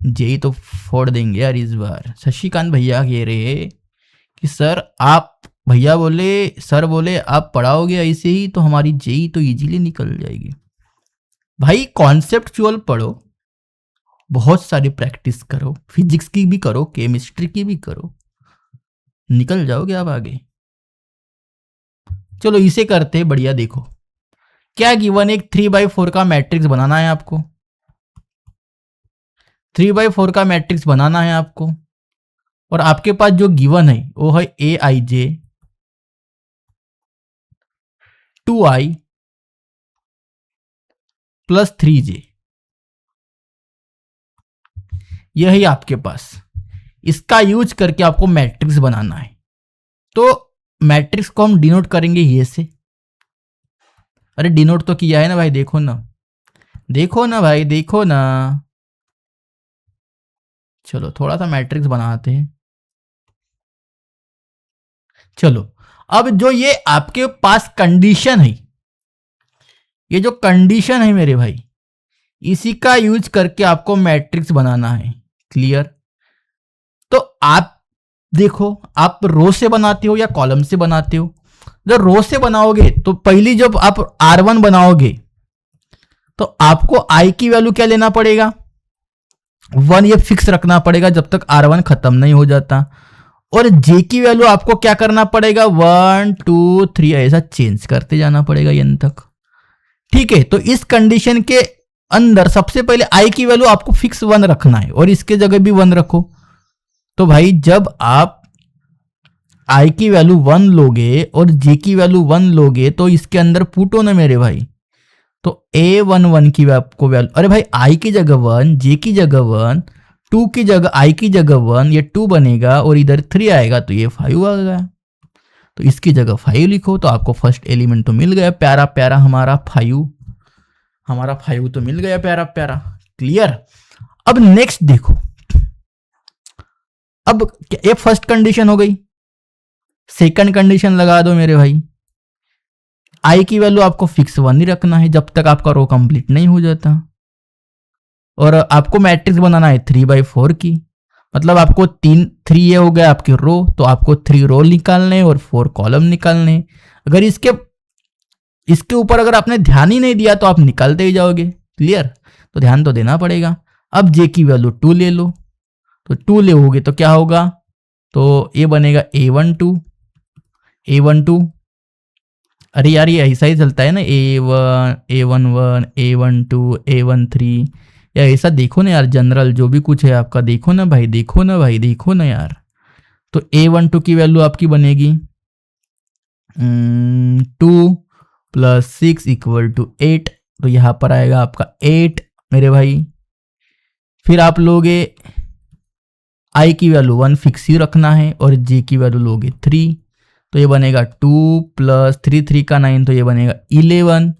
जेई तो फोड़ देंगे यार इस बार। शशिकांत भैया कह रहे कि सर आप, भैया बोले, सर बोले आप पढ़ाओगे ऐसे ही तो हमारी जेई तो इजीली निकल जाएगी। भाई कॉन्सेप्चुअल पढ़ो, बहुत सारी प्रैक्टिस करो, फिजिक्स की भी करो, केमिस्ट्री की भी करो, निकल जाओगे आप आगे। चलो इसे करते बढ़िया। देखो क्या गिवन, एक 3/4 का मैट्रिक्स बनाना है आपको, 3/4 का मैट्रिक्स बनाना है आपको, और आपके पास जो गिवन है वो है Aij 2i प्लस 3j, यह है आपके पास। इसका यूज करके आपको मैट्रिक्स बनाना है। तो मैट्रिक्स को हम डिनोट करेंगे ये से। अरे डिनोट तो किया है ना भाई, देखो ना, देखो ना भाई, देखो ना। चलो थोड़ा सा मैट्रिक्स बनाते हैं। चलो, अब जो ये आपके पास कंडीशन है, ये जो कंडीशन है मेरे भाई, इसी का यूज करके आपको मैट्रिक्स बनाना है। क्लियर? तो आप देखो, आप रो से बनाते हो या कॉलम से बनाते हो? जब रो से बनाओगे तो पहली जब आप R1 बनाओगे तो आपको I की वैल्यू क्या लेना पड़ेगा? 1 ये फिक्स रखना पड़ेगा जब तक R1 खत्म नहीं हो जाता। और J की वैल्यू आपको क्या करना पड़ेगा? 1 2 3 ऐसा चेंज करते जाना पड़ेगा n तक। ठीक है, तो इस कंडीशन के अंदर सबसे पहले I की वैल्यू आपको फिक्स 1 रखना है और इसके जगह भी 1 रखो। तो भाई जब आप I की वैल्यू 1 लोगे और J की वैल्यू 1 लोगे तो इसके अंदर पुट हो ना मेरे भाई। तो A11 की आपको वैल्यू, अरे भाई I की जगह 1, J की जगह 1, 2 की जगह I की जगह 1, ये 2 बनेगा और इधर 3 आएगा तो ये 5 आ गया। तो इसकी जगह 5 लिखो तो आपको फर्स्ट एलिमेंट तो मिल गया प्यारा प्यारा हमारा 5, हमारा 5 तो मिल गया प्यारा प्यारा। क्लियर? अब नेक्स्ट देखो, अब ये फर्स्ट कंडीशन हो गई। सेकंड कंडीशन लगा दो मेरे भाई। I की वैल्यू आपको फिक्स 1 ही रखना है जब तक आपका रो कंप्लीट नहीं हो जाता। और आपको मैट्रिक्स बनाना है 3/4 की, मतलब आपको 3 ये हो गया आपके रो, तो आपको 3 रो निकालने और 4 कॉलम निकालने। अगर इसके ऊपर अगर आपने ध्यान ही नहीं दिया तो आप निकालते ही जाओगे। क्लियर? तो ध्यान तो देना पड़ेगा। अब J की वैल्यू 2 ले लो, तो 2 ले होगे तो क्या होगा? तो ये बनेगा A12, अरे यार ये ऐसा ही चलता है ना, A1, A11, A12, A13, या ऐसा देखो ना यार, जनरल जो भी कुछ है आपका, देखो ना भाई, देखो ना भाई, देखो ना यार। तो A12 की वैल्यू आपकी बनेगी 2 + 6 = 8, तो यहाँ पर आएगा आपका 8 मेरे भाई। फिर आप लोगे I की वैल्यू 1 फिक्स ही रखना है और J की वैल्यू लोगे 3, तो ये बनेगा 2 + 3, 3 का 9, तो ये बनेगा 11।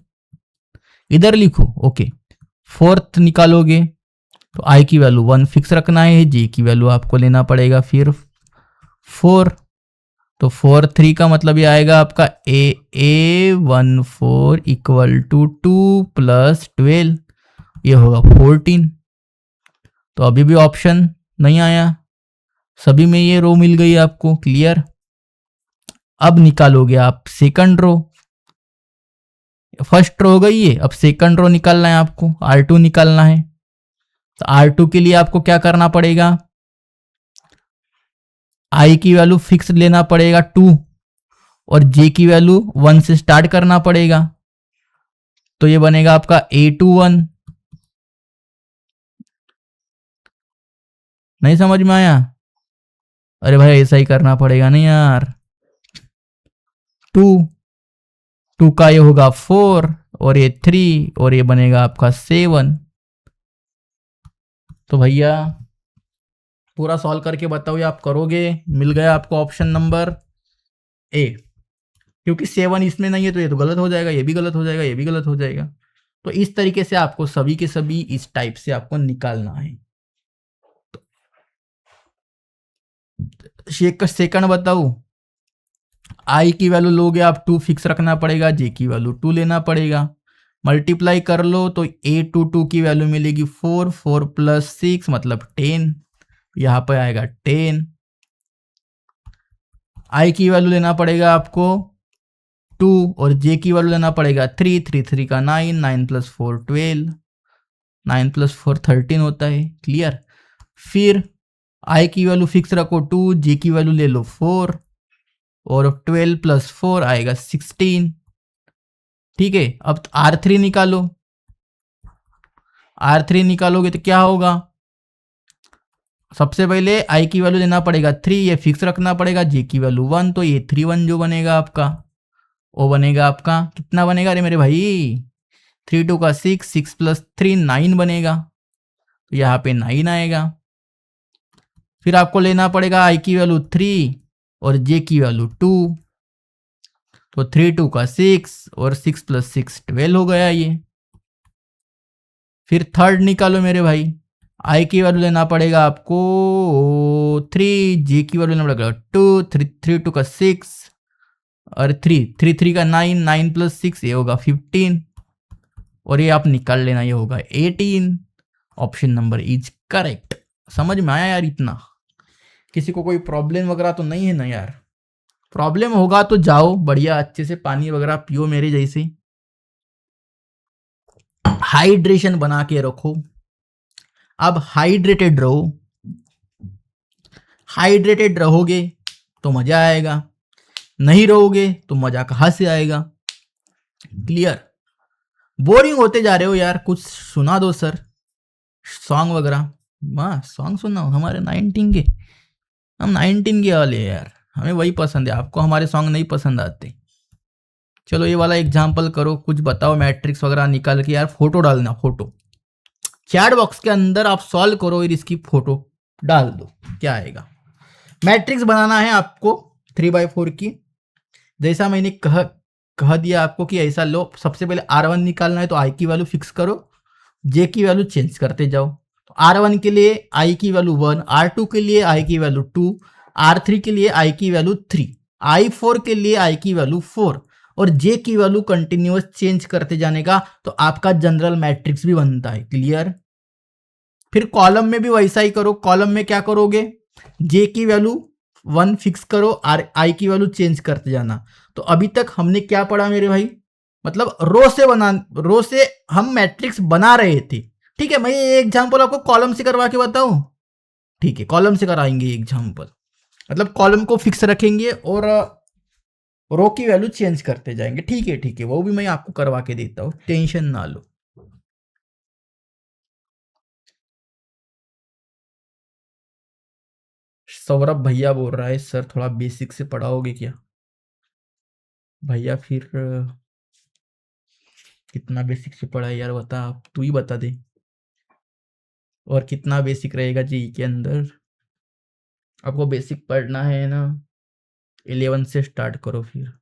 इधर लिखो, ओके। फोर्थ निकालोगे तो I की वैल्यू 1 फिक्स रखना है, J की वैल्यू आपको लेना पड़ेगा फिर 4, तो 4 3 का मतलब ये आएगा आपका A14 = 2 + 12, ये होगा 14। तो अभी भी ऑप्शन नहीं आया, सभी में ये रो मिल गई आपको। क्लियर? अब निकालोगे आप सेकंड रो, फर्स्ट रो हो गई है, अब सेकंड रो निकालना है आपको, R2 निकालना है। तो R2 के लिए आपको क्या करना पड़ेगा? I की वैल्यू फिक्स लेना पड़ेगा 2 और J की वैल्यू 1 से स्टार्ट करना पड़ेगा, तो ये बनेगा आपका A21। नहीं समझ में आया? अरे भाई ऐसा ही करना पड़ेगा नहीं यार। 2 का ये होगा 4 और ये 3 और ये बनेगा आपका 7। तो भैया पूरा सॉल्व करके बताओ, ये आप करोगे? मिल गया आपको ऑप्शन नंबर A, क्योंकि 7 इसमें नहीं है तो ये तो गलत हो जाएगा, ये भी गलत हो जाएगा, ये भी गलत हो जाएगा। तो इस तरीके से आपको सभी के सभी इस टाइप से आपको निकालना है। सेकंड बताऊं, I की वैल्यू लोगे आप 2 फिक्स रखना पड़ेगा, J की वैल्यू 2 लेना पड़ेगा, मल्टीप्लाई कर लो तो A22 की वैल्यू मिलेगी 4, 4 + 6 मतलब 10, यहाँ पर आएगा 10। I की वैल्यू लेना पड़ेगा आपको 2 और J की वैल्यू लेना पड़ेगा 3, 3 3 का 9, 9 + 4 12, 9 + 4 13 होता है। क्लियर? फिर I की वैल्यू फिक्स रखो 2, J की वैल्यू ले लो 4 और 12 + 4 आएगा 16। ठीक है, अब R3 निकालो। R3 निकालोगे तो क्या होगा? सबसे पहले I की वैल्यू लेना पड़ेगा 3, ये फिक्स रखना पड़ेगा, J की वैल्यू 1, तो ये 3 1 जो बनेगा आपका, वो बनेगा आपका कितना बनेगा? अरे मेरे भाई 3 2 का 6, 6 + 3 9 बनेगा, तो यहाँ पे 9 आएगा। फिर आपको लेना पड़ेगा आई की वैल्यू 3 और जे की वैल्यू 2। तो 3 2 का 6 और 6 + 6 12 हो गया ये। फिर थर्ड निकालो मेरे भाई, आई की वैल्यू लेना पड़ेगा आपको 3, जे की वैल्यू लेना पड़ेगा 2, 3 2 का 6 और 3 3 का 9, 9 + 6 ये होगा 15 और ये आप निकाल लेना, ये होगा 18। Option number is correct. समझ में आया यार? इतना किसी को कोई प्रॉब्लम वगैरह तो नहीं है ना यार? प्रॉब्लम होगा तो जाओ बढ़िया अच्छे से पानी वगैरह पियो मेरे जैसे, हाइड्रेशन बना के रखो। अब हाइड्रेटेड रहो, हाइड्रेटेड रहोगे तो मजा आएगा, नहीं रहोगे तो मजा कहाँ से आएगा? क्लियर? बोरिंग होते जा रहे हो यार, कुछ सुना दो सर, सॉन्ग वगैरह। वाह सॉन्ग सुनाओ, हमारे 19 के, हम 19 के वाले यार, हमें वही पसंद है, आपको हमारे सॉन्ग नहीं पसंद आते। चलो ये वाला एग्जाम्पल करो, कुछ बताओ मैट्रिक्स वगैरह निकाल के यार, फोटो डालना, फोटो चैट बॉक्स के अंदर आप सॉल्व करो और इसकी फोटो डाल दो, क्या आएगा? मैट्रिक्स बनाना है आपको 3/4 की, जैसा मैंने कह दिया आपको कि ऐसा लो। सबसे पहले R1 निकालना है तो I की वैल्यू फिक्स करो, J की वैल्यू चेंज करते जाओ। तो R1 के लिए I की वैल्यू 1, R2 के लिए I की वैल्यू 2, R3 के लिए I की वैल्यू 3, I4 के लिए I की वैल्यू 4 और J की वैल्यू कंटिन्यूअस चेंज करते जाने का, तो आपका जनरल मैट्रिक्स भी बनता है। क्लियर? फिर कॉलम में भी वैसा ही करो। कॉलम में क्या करोगे? J की वैल्यू 1 फिक्स करो, I की वैल्यू चेंज करते जाना। तो अभी तक हमने क्या पढ़ा मेरे भाई? मतलब रो से हम मैट्रिक्स बना रहे थे। ठीक है, मैं ये एग्जांपल आपको कॉलम से करवा के बताऊं? ठीक है, कॉलम से कराएंगे एग्जांपल। मतलब कॉलम को फिक्स रखेंगे और रो की वैल्यू चेंज करते जाएंगे। ठीक है ठीक है, वो भी मैं आपको करवा के देता हूँ, टेंशन ना लो। सौरभ भैया बोल रहा है सर थोड़ा बेसिक से पढ़ाओगे क्या? भैया फिर कितना बेसिक से पढ़ा है यार, बता, आप तू ही बता दे। और कितना बेसिक रहेगा जी के अंदर? आपको बेसिक पढ़ना है ना, 11 से स्टार्ट करो फिर।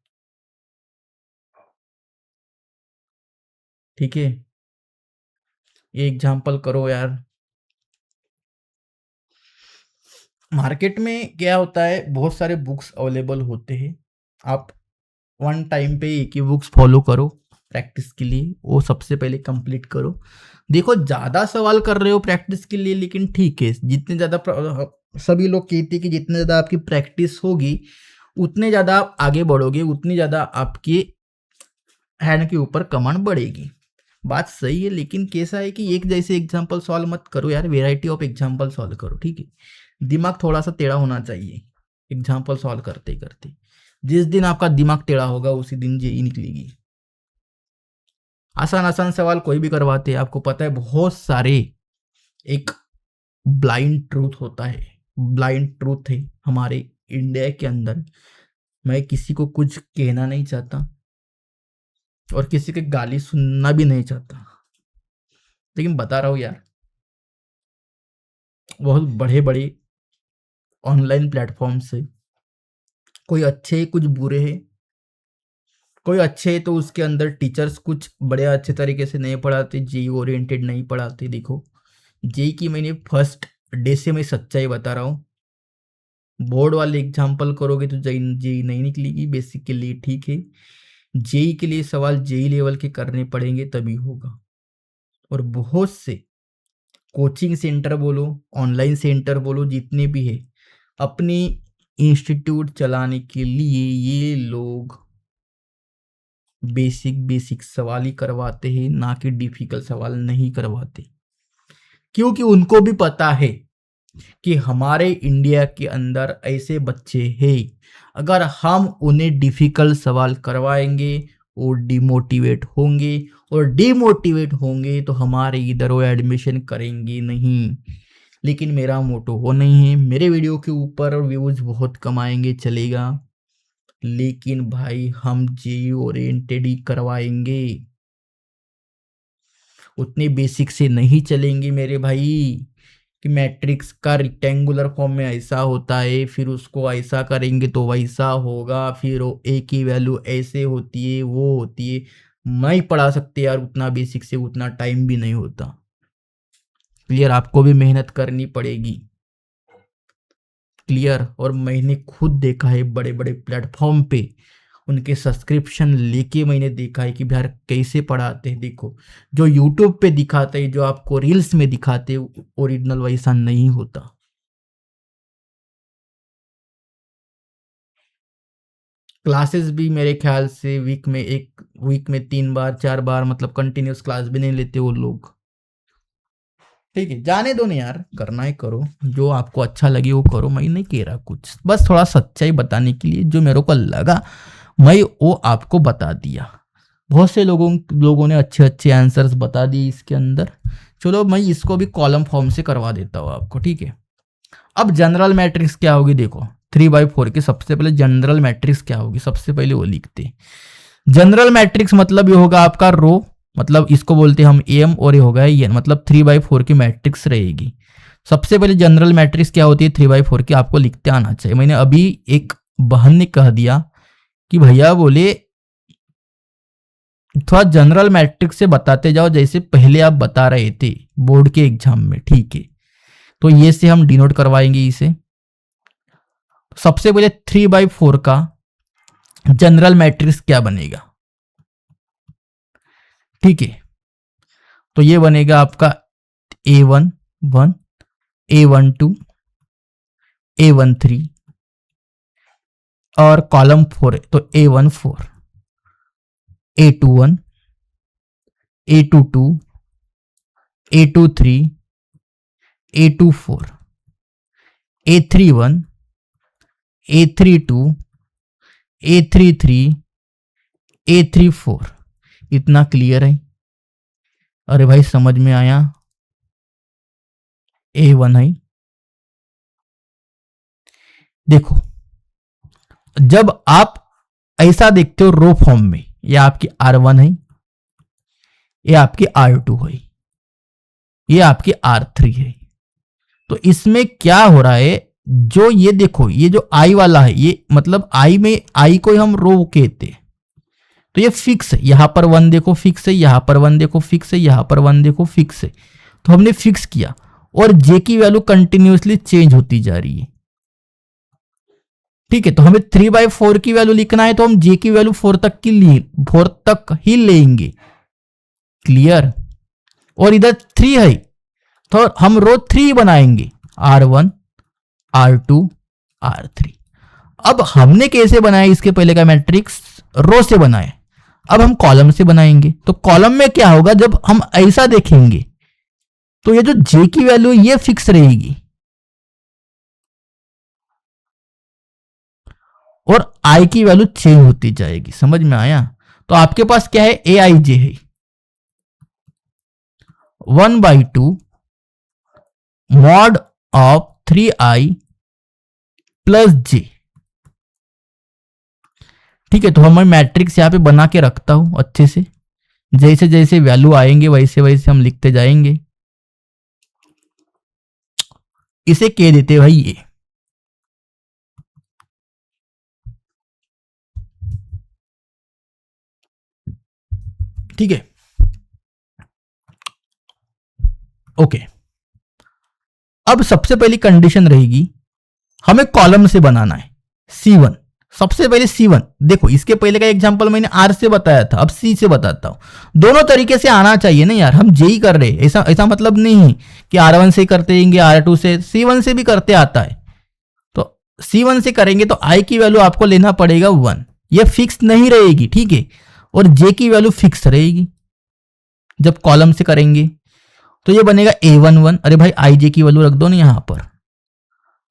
ठीक है, ये एग्जाम्पल करो यार। मार्केट में क्या होता है, बहुत सारे बुक्स अवेलेबल होते हैं, आप वन टाइम पे एक ही बुक्स फॉलो करो प्रैक्टिस के लिए, वो सबसे पहले कंप्लीट करो। देखो ज़्यादा सवाल कर रहे हो प्रैक्टिस के लिए, लेकिन ठीक है, जितने ज़्यादा सभी लोग कहते हैं कि जितने ज़्यादा आपकी प्रैक्टिस होगी उतने ज़्यादा आप आगे बढ़ोगे, उतनी ज़्यादा आपके हैंड के ऊपर कमांड बढ़ेगी। बात सही है, लेकिन कैसा है कि एक जैसे एग्जाम्पल सॉल्व मत करो यार, वेराइटी ऑफ एग्जाम्पल सॉल्व करो। ठीक है, दिमाग थोड़ा सा टेढ़ा होना चाहिए एग्जाम्पल सॉल्व करते करते। जिस दिन आपका दिमाग टेढ़ा होगा उसी दिन जेई निकलेगी। आसान आसान सवाल कोई भी करवाते हैं, आपको पता है बहुत सारे, एक ब्लाइंड ट्रूथ होता है, ब्लाइंड ट्रूथ है हमारे इंडिया के अंदर। मैं किसी को कुछ कहना नहीं चाहता और किसी के गाली सुनना भी नहीं चाहता, लेकिन बता रहा हूँ यार, बहुत बड़े बड़े ऑनलाइन प्लेटफॉर्म से कोई अच्छे कुछ बुरे हैं। कोई अच्छे है तो उसके अंदर टीचर्स कुछ बड़े अच्छे तरीके से नहीं पढ़ाते, जेई ओरिएंटेड नहीं पढ़ाते। देखो जेई की मैंने फर्स्ट डे से मैं सच्चाई बता रहा हूँ, बोर्ड वाले एग्जाम्पल करोगे तो जेई नहीं निकलेगी, बेसिक के लिए ठीक है, जेई के लिए सवाल जेई लेवल के करने पड़ेंगे तभी होगा। और बहुत से कोचिंग सेंटर बोलो, ऑनलाइन सेंटर बोलो, जितने भी है, अपनी इंस्टीट्यूट चलाने के लिए ये लोग बेसिक बेसिक सवाल ही करवाते हैं, ना कि डिफिकल्ट सवाल नहीं करवाते, क्योंकि उनको भी पता है कि हमारे इंडिया के अंदर ऐसे बच्चे हैं, अगर हम उन्हें डिफिकल्ट सवाल करवाएंगे वो डिमोटिवेट होंगे, और डिमोटिवेट होंगे तो हमारे इधर वो एडमिशन करेंगे नहीं। लेकिन मेरा मोटो वो नहीं है, मेरे वीडियो के ऊपर व्यूज बहुत कमाएंगे चलेगा, लेकिन भाई हम जेई ओरिएंटेड ही करवाएंगे, उतने बेसिक से नहीं चलेंगे मेरे भाई। कि मैट्रिक्स का रेक्टेंगुलर फॉर्म में ऐसा होता है, फिर उसको ऐसा करेंगे तो वैसा होगा, फिर वो ए की वैल्यू ऐसे होती है, वो होती है। नहीं पढ़ा सकते यार, उतना बेसिक से उतना टाइम भी नहीं होता। क्लियर, आपको भी मेहनत करनी पड़ेगी। क्लियर, और मैंने खुद देखा है बड़े बड़े प्लेटफॉर्म पे उनके सब्सक्रिप्शन लेके मैंने देखा है कि यार कैसे पढ़ाते हैं। देखो, जो यूट्यूब पे दिखाते हैं, जो आपको रील्स में दिखाते हैं, ओरिजिनल वैसा नहीं होता। क्लासेस भी मेरे ख्याल से वीक में 3 बार 4 बार, मतलब कंटिन्यूस क्लास भी नहीं लेते वो लोग। ठीक है, जाने दो नहीं यार, करना है करो, जो आपको अच्छा लगे वो करो, मैं नहीं कह रहा कुछ, बस थोड़ा सच्चाई बताने के लिए जो मेरे को लगा मैं वो आपको बता दिया। बहुत से लोगों ने अच्छे अच्छे आंसर्स बता दिए इसके अंदर। चलो मैं इसको भी कॉलम फॉर्म से करवा देता हूँ आपको, ठीक है। अब जनरल मैट्रिक्स क्या होगी, देखो 3/4 की सबसे पहले जनरल मैट्रिक्स क्या होगी, सबसे पहले वो लिखते। जनरल मैट्रिक्स मतलब ये होगा आपका रो, मतलब इसको बोलते हैं हम एम, और ये होगा ये, मतलब 3/4 की मैट्रिक्स रहेगी। सबसे पहले जनरल मैट्रिक्स क्या होती है 3/4 की, आपको लिखते आना चाहिए। मैंने अभी एक बहन ने कह दिया कि भैया बोले थोड़ा जनरल मैट्रिक्स से बताते जाओ, जैसे पहले आप बता रहे थे बोर्ड के एग्जाम में, ठीक है। तो ये से हम डिनोट करवाएंगे इसे। सबसे पहले 3/4 का जनरल मैट्रिक्स क्या बनेगा, ठीक है। तो ये बनेगा आपका A11, A12, A13, और कॉलम 4 है तो A14, A21, A22, A23, A24, A31, A32, A33, A34। इतना क्लियर है? अरे भाई समझ में आया? A1 है। देखो, जब आप ऐसा देखते हो रो फॉर्म में, ये आपकी R1 है, ये आपकी R2 है, ये आपकी R3 है। तो इसमें क्या हो रहा है, जो ये देखो, ये जो I वाला है, ये मतलब I में I को हम रो कहते हैं। तो ये फिक्स है, यहां पर 1 देखो फिक्स है, यहां पर 1 देखो फिक्स है, यहां पर 1 देखो फिक्स है। तो हमने फिक्स किया, और J की वैल्यू कंटिन्यूअसली चेंज होती जा रही है, ठीक है। तो हमें 3/4 की वैल्यू लिखना है, तो हम J की वैल्यू 4 तक ही लेंगे। क्लियर, और इधर 3 है तो हम रो 3 बनाएंगे, R1, R2, R3। अब हमने कैसे बनाया, इसके पहले का मैट्रिक्स रो से बनाए, अब हम कॉलम से बनाएंगे। तो कॉलम में क्या होगा, जब हम ऐसा देखेंगे तो ये जो J की वैल्यू ये फिक्स रहेगी, और I की वैल्यू चेंज होती जाएगी। समझ में आया? तो आपके पास क्या है, AIJ है 1/2 mod of 3I plus J, ठीक है। तो हम मैट्रिक्स यहां पे बना के रखता हूं अच्छे से, जैसे जैसे वैल्यू आएंगे वैसे वैसे हम लिखते जाएंगे। इसे कह देते भाई ये, ठीक है। ओके, अब सबसे पहली कंडीशन रहेगी, हमें कॉलम से बनाना है C1। सबसे पहले C1 देखो, इसके पहले का एग्जांपल मैंने R से बताया था, अब C से बताता हूं। दोनों तरीके से आना चाहिए ना यार, हम J ही कर रहे, ऐसा ऐसा मतलब नहीं है कि R1 से करते हैं, R2 से, C1 से भी करते आता है। तो C1 से करेंगे तो I की वैल्यू आपको लेना पड़ेगा 1, ये फिक्स नहीं रहेगी, ठीक है। और J की वैल्यू फिक्स रहेगी जब कॉलम से करेंगे। तो ये बनेगा A11, अरे भाई IJ की वैल्यू रख दो ना यहां पर,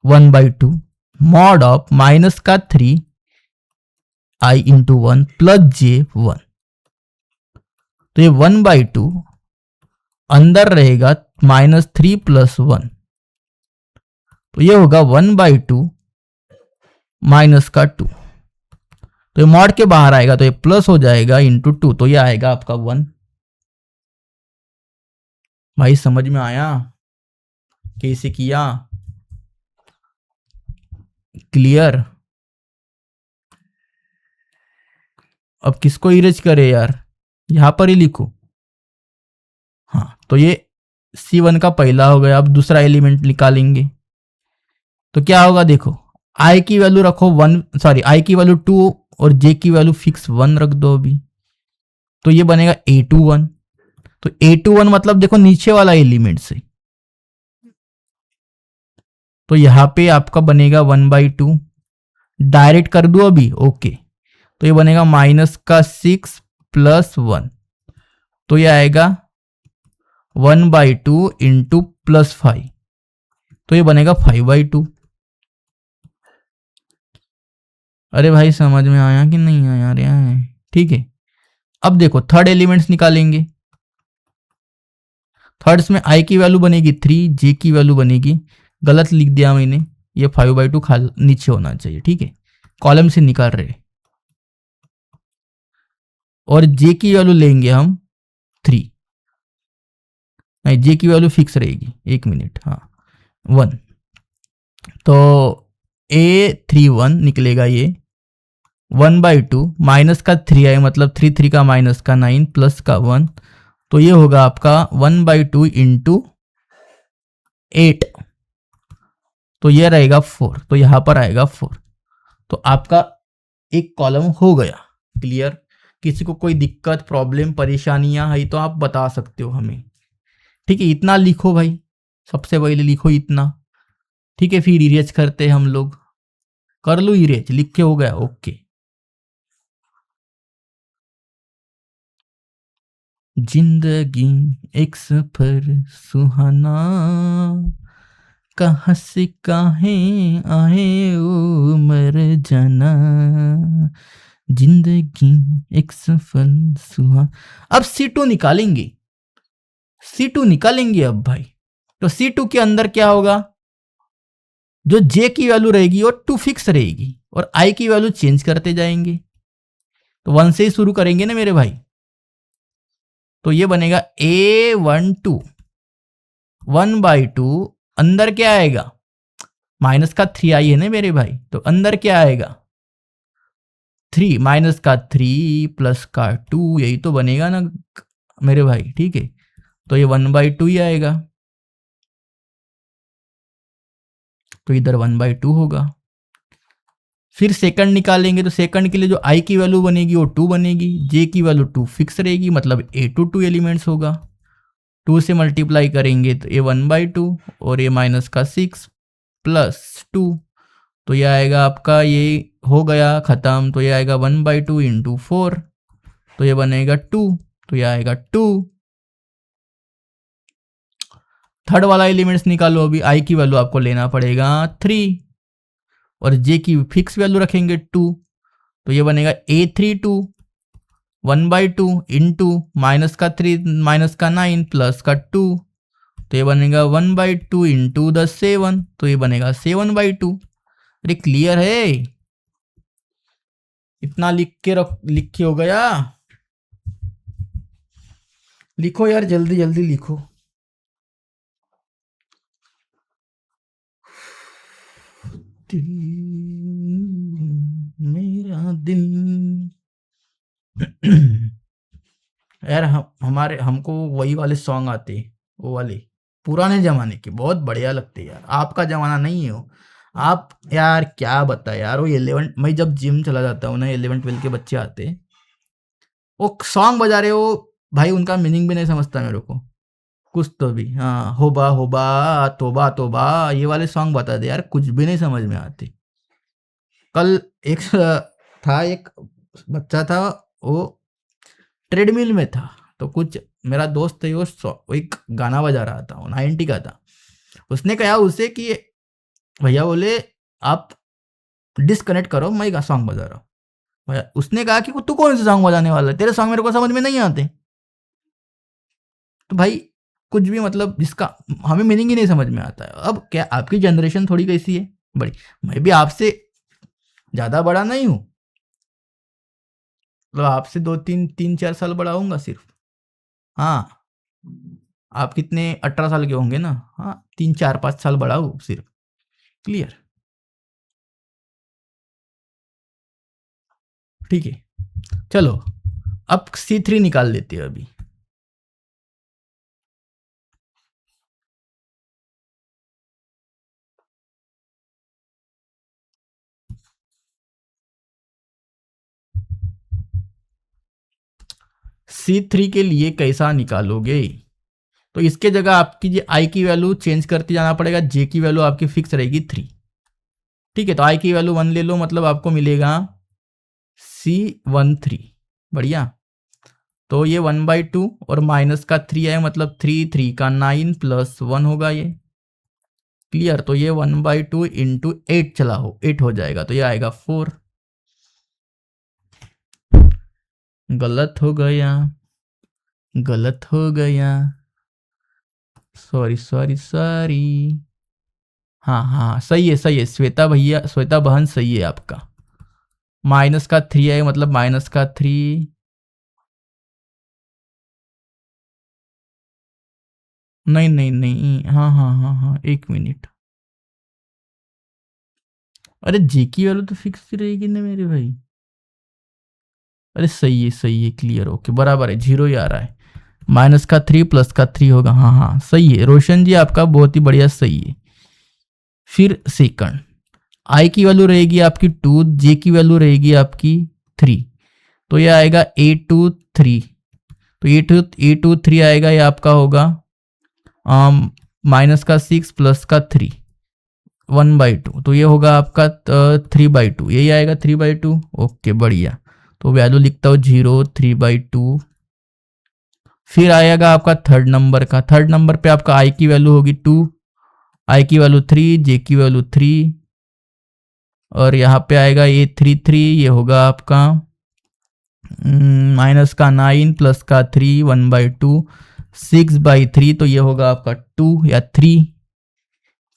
1/2 मॉड ऑफ माइनस का 3I इंटू 1 प्लस J1। तो ये 1/2 अंदर रहेगा -3 + 1, तो ये होगा 1/2 माइनस का 2। तो ये मॉड के बाहर आएगा तो ये प्लस हो जाएगा इंटू 2, तो ये आएगा आपका 1। भाई समझ में आया? कैसे किया? क्लियर? अब किसको इरेज करे यार, यहां पर ही लिखो। हाँ, तो ये C1 का पहला हो गया। अब दूसरा एलिमेंट निकालेंगे तो क्या होगा देखो, आई की वैल्यू रखो 1, सॉरी आई की वैल्यू 2 और जे की वैल्यू फिक्स 1 रख दो अभी, तो ये बनेगा A21। तो A21 मतलब देखो नीचे वाला एलिमेंट से, तो यहां पे आपका बनेगा 1/2। डायरेक्ट कर दो अभी, ओके। तो ये बनेगा -6 + 1, तो ये आएगा 1/2 इंटू +5, तो ये बनेगा 5/2। अरे भाई समझ में आया कि नहीं आया रहा है? ठीक है। अब देखो थर्ड एलिमेंट्स निकालेंगे। थर्ड्स में आई की वैल्यू बनेगी 3, जे की वैल्यू बनेगी, गलत लिख दिया मैंने, ये 5/2 नीचे होना चाहिए, ठीक है, कॉलम से निकाल रहे। और जे की वैल्यू लेंगे हम 3, नहीं जे की वैल्यू फिक्स रहेगी, 1 मिनट, हाँ 1, तो A31 निकलेगा ये 1/2, माइनस का 3 आए मतलब 3 3 का माइनस का 9 प्लस का 1, तो ये होगा आपका 1/2 इंटू 8, तो ये रहेगा 4, तो यहां पर आएगा 4। तो आपका एक कॉलम हो गया। क्लियर? किसी को कोई दिक्कत प्रॉब्लम परेशानियां है तो आप बता सकते हो हमें, ठीक है। इतना लिखो भाई, सबसे पहले लिखो इतना, ठीक है, फिर इरेज करते हैं हम लोग। कर लो इरेज, लिख के हो गया, ओके। जिंदगी एक सफर सुहाना, कहाँ से काहे आए ओ मर जाना, जिंदगी एक सफर सुहा। अब C2 निकालेंगे, C2 निकालेंगे अब भाई। तो C2 के अंदर क्या होगा, जो J की वैल्यू रहेगी वो 2 फिक्स रहेगी और I की वैल्यू चेंज करते जाएंगे। तो 1 से ही शुरू करेंगे ना मेरे भाई, तो ये बनेगा A12 1/2, अंदर क्या आएगा, माइनस का 3 आई है ना मेरे भाई, तो अंदर क्या आएगा 3, माइनस का 3 प्लस का 2, यही तो बनेगा ना मेरे भाई, ठीक है। तो ये 1/2 ही आएगा, तो इधर 1/2 होगा। फिर सेकंड निकालेंगे तो सेकंड के लिए जो आई की वैल्यू बनेगी वो 2 बनेगी, जे की वैल्यू 2 फिक्स रहेगी, मतलब A2 एलिमेंट्स होगा। 2 से मल्टीप्लाई करेंगे तो ये 1/2 और ये माइनस का 6 प्लस 2, तो ये आएगा आपका, ये हो गया खत्म, तो ये आएगा 1/2 इंटू 4, तो ये बनेगा 2, तो ये आएगा 2। थर्ड वाला एलिमेंट्स निकालो अभी, आई की वैल्यू आपको लेना पड़ेगा 3 और जे की फिक्स वैल्यू रखेंगे 2, तो ये बनेगा A32 1/2 इंटू माइनस का 3 माइनस का 9 प्लस का 2, तो ये बनेगा 1/2 इंटू द 7, तो ये बनेगा 7/2। अरे क्लियर है? इतना लिख के हो गया। लिखो यार, जल्दी जल्दी लिखो। दिल मेरा दिल यार हमको वही वाले सॉन्ग आते, वो वाले पुराने जमाने के बहुत बढ़िया लगते यार। आपका जमाना नहीं है वो। आप यार क्या बता यार, वो 11, मैं जब जिम चला जाता हूँ ना, 11 12 के बच्चे आते, वो सॉन्ग बजा रहे हो भाई, उनका मीनिंग भी नहीं समझता मेरे को कुछ तो भी। हाँ, होबा होबा तोबा तोबा, ये वाले सॉन्ग बता दे यार, कुछ भी नहीं समझ में आते। कल एक था, एक बच्चा था, वो ट्रेडमिल में था, तो कुछ मेरा दोस्त है, वो एक गाना बजा रहा था, वो 90 का था। उसने कहा उसे कि भैया बोले आप डिस्कनेक्ट करो, मैं सॉन्ग बजा रहा हूँ। भैया उसने कहा कि तू कौन से सॉन्ग बजाने वाला है, तेरे सॉन्ग मेरे को समझ में नहीं आते। तो भाई कुछ भी मतलब जिसका हमें मीनिंग ही नहीं समझ में आता है। अब क्या आपकी जनरेशन थोड़ी कैसी है बड़ी, मैं भी आपसे ज़्यादा बड़ा नहीं हूँ, मतलब आपसे 2 3 3 4 साल बड़ा होऊंगा सिर्फ। हाँ, आप कितने 18 साल के होंगे ना, हाँ 3 4 5 साल बड़ा हो सिर्फ। क्लियर, ठीक है। चलो अब C3 निकाल लेते हैं अभी। C3 के लिए कैसा निकालोगे? तो इसके जगह आपकी जो आई की वैल्यू चेंज करते जाना पड़ेगा, जे की वैल्यू आपकी फिक्स रहेगी 3। ठीक है, तो आई की वैल्यू 1 ले लो, मतलब आपको मिलेगा C13। बढ़िया। तो ये 1/2 और माइनस का 3 है, मतलब 3 3 का 9 प्लस 1 होगा ये। क्लियर, तो ये 1/2 इंटू 8 चला हो 8 हो जाएगा, तो ये आएगा 4। गलत हो गया, गलत हो गया, सॉरी सॉरी सॉरी। हाँ हाँ सही है, सही है श्वेता भैया, श्वेता बहन सही है आपका। माइनस का 3 है, मतलब माइनस का 3। नहीं नहीं नहीं, हाँ हाँ हाँ हाँ, 1 मिनट। अरे जे की वैल्यू तो फिक्स ही रहेगी ना मेरे भाई। अरे सही है, क्लियर, ओके बराबर है, 0 ही आ रहा है। माइनस का 3 प्लस का 3 होगा, हाँ हाँ सही है रोशन जी, आपका बहुत ही बढ़िया सही है। फिर सेकंड, आई की वैल्यू रहेगी आपकी 2, जे की वैल्यू रहेगी आपकी 3, तो ये आएगा 823। तो 823 आएगा, ये आपका होगा माइनस का 6 प्लस का 3, 1/2, तो ये होगा आपका 3/2, यही आएगा 3/2। ओके बढ़िया, तो वैल्यू लिखता हूँ 0 3/2। फिर आएगा आपका थर्ड नंबर का, थर्ड नंबर पे आपका आई की वैल्यू होगी 2, आई की वैल्यू 3, जे की वैल्यू 3, और यहाँ पे आएगा ये 3 ये होगा आपका माइनस का 9 प्लस का 3, 1/2, 6/3, तो ये होगा आपका 2 या 3,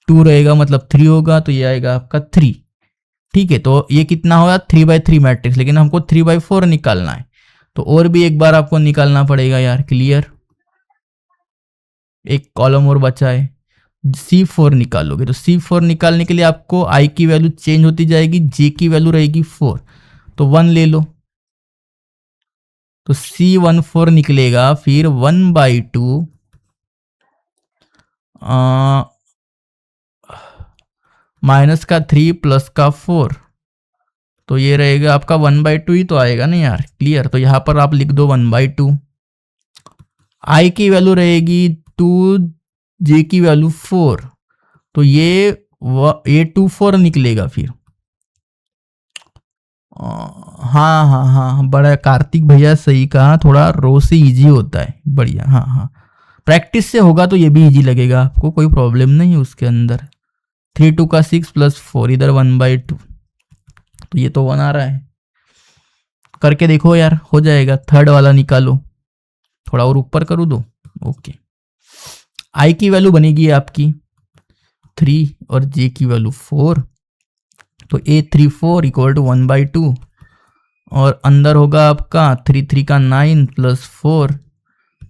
2 रहेगा मतलब 3 होगा, तो ये आएगा आपका 3। ठीक है, तो ये कितना होगा 3/3 मैट्रिक्स, लेकिन हमको 3/4 निकालना है, तो और भी एक बार आपको निकालना पड़ेगा यार। क्लियर, एक कॉलम और बचा है, C4 निकालोगे, तो C4 निकालने के लिए आपको I की वैल्यू चेंज होती जाएगी, J की वैल्यू रहेगी 4, तो 1 ले लो, तो C14 निकलेगा। फिर 1/2 माइनस का 3 प्लस का 4, तो ये रहेगा आपका 1/2 ही तो आएगा ना यार। क्लियर, तो यहाँ पर आप लिख दो 1/2। आई की वैल्यू रहेगी 2, जे की वैल्यू 4, तो ये 24 निकलेगा। फिर हाँ हाँ हाँ, बड़ा कार्तिक भैया सही कहा, थोड़ा रो से इजी होता है, बढ़िया। हाँ हाँ, प्रैक्टिस से होगा तो ये भी इजी लगेगा आपको, कोई प्रॉब्लम नहीं है उसके अंदर। 3 2 का 6 प्लस 4, इधर 1/2, तो ये तो 1 आ रहा है। करके देखो यार, हो जाएगा। थर्ड वाला निकालो, थोड़ा और ऊपर करूँ दो। ओके, आई की वैल्यू बनेगी आपकी 3 और जे की वैल्यू 4, तो A34 इक्वल टू 1/2, और अंदर होगा आपका 3 3 का 9 प्लस 4,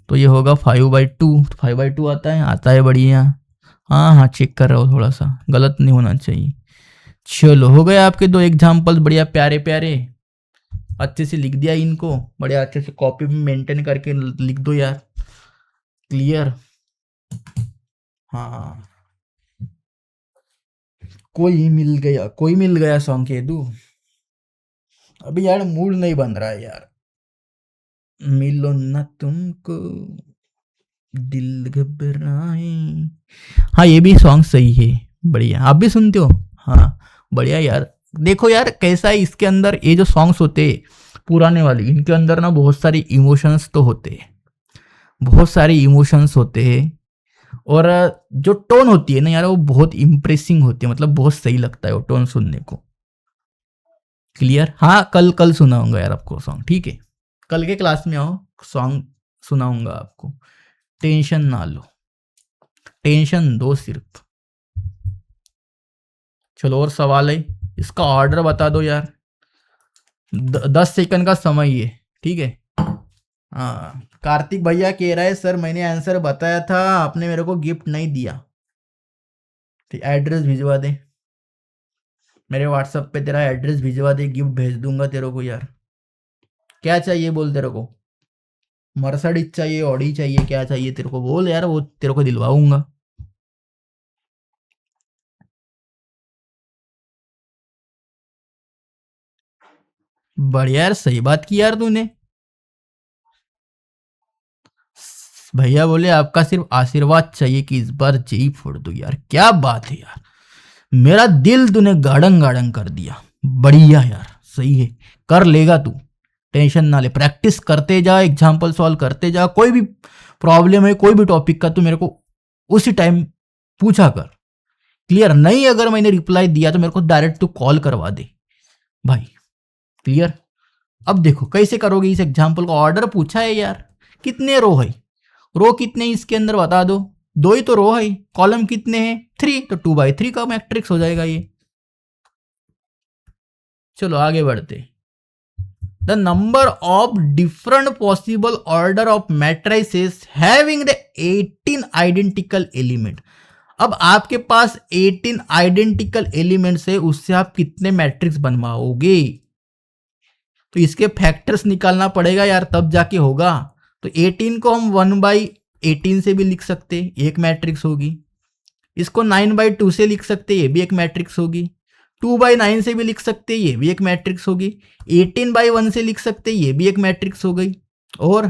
तो ये होगा 5/2। 5/2 आता है बढ़िया। हाँ हाँ, चेक कर रहा हूँ, थोड़ा सा गलत नहीं होना चाहिए। चलो हो गए आपके 2 एग्जाम्पल, बढ़िया प्यारे प्यारे, अच्छे से लिख दिया इनको, बढ़िया अच्छे से कॉपी में मेंटेन करके लिख दो यार। क्लियर, हाँ कोई मिल गया सॉन्ग के दू। अभी यार मूड नहीं बन रहा है यार, मिलो ना तुमको दिल घबराए। हाँ ये भी सॉन्ग सही है, बढ़िया। आप भी सुनते हो? हाँ बढ़िया यार। देखो यार कैसा है इसके अंदर, ये जो सॉन्ग्स होते हैं पुराने वाले, इनके अंदर ना बहुत सारे इमोशंस तो होते हैं, बहुत सारे इमोशंस होते हैं, और जो टोन होती है ना यार, वो बहुत इम्प्रेसिंग होती है, मतलब बहुत सही लगता है वो टोन सुनने को। क्लियर, हाँ कल कल सुनाऊंगा यार आपको सॉन्ग, ठीक है? कल के क्लास में आओ, सॉन्ग सुनाऊंगा आपको, टेंशन ना लो, टेंशन दो सिर्फ। चलो और सवाल है, इसका ऑर्डर बता दो यार, 10 सेकंड का समय है, ठीक है? हाँ कार्तिक भैया कह रहा है सर मैंने आंसर बताया था, आपने मेरे को गिफ्ट नहीं दिया। तो एड्रेस भिजवा दे, मेरे व्हाट्सएप पे तेरा एड्रेस भिजवा दे, गिफ्ट भेज दूंगा तेरे को यार। क्या चाहिए बोल तेरे को, मर्सिडीज चाहिए, ऑडी चाहिए, क्या चाहिए तेरे को बोल यार, वो तेरे को दिलवाऊंगा। बढ़िया यार, सही बात की यार तूने। भैया बोले आपका सिर्फ आशीर्वाद चाहिए कि इस बार जेई फोड़ दो यार। क्या बात है यार, मेरा दिल तूने गार्डन गार्डन कर दिया। बढ़िया यार, सही है, कर लेगा तू, टेंशन ना ले, प्रैक्टिस करते जा, एग्जाम्पल सॉल्व करते जा, कोई भी प्रॉब्लम है कोई भी टॉपिक का तू मेरे को उसी टाइम पूछा कर। क्लियर? नहीं अगर मैंने रिप्लाई दिया तो मेरे को डायरेक्ट तू कॉल करवा दे भाई। क्लियर? अब देखो कैसे करोगे इस एग्जाम्पल को। ऑर्डर पूछा है यार, कितने रो है, रो कितने इसके अंदर बता दो, दो ही तो रो है, कॉलम कितने हैं 3, तो 2/3 का मैट्रिक्स हो जाएगा ये। चलो आगे बढ़ते। The number of different possible order of matrices having the 18 identical element. अब आपके पास 18 आइडेंटिकल एलिमेंट्स है, उससे आप कितने मैट्रिक्स बनवाओगे? तो इसके फैक्टर्स निकालना पड़ेगा यार, तब जाके होगा। तो 18 को हम 1/18 से भी लिख सकते, एक मैट्रिक्स होगी। इसको 9/2 से लिख सकते, ये भी एक मैट्रिक्स होगी। 2/9 से भी लिख सकते, ये भी एक मैट्रिक्स होगी। 18/1 से लिख सकते, ये भी एक मैट्रिक्स हो गई। और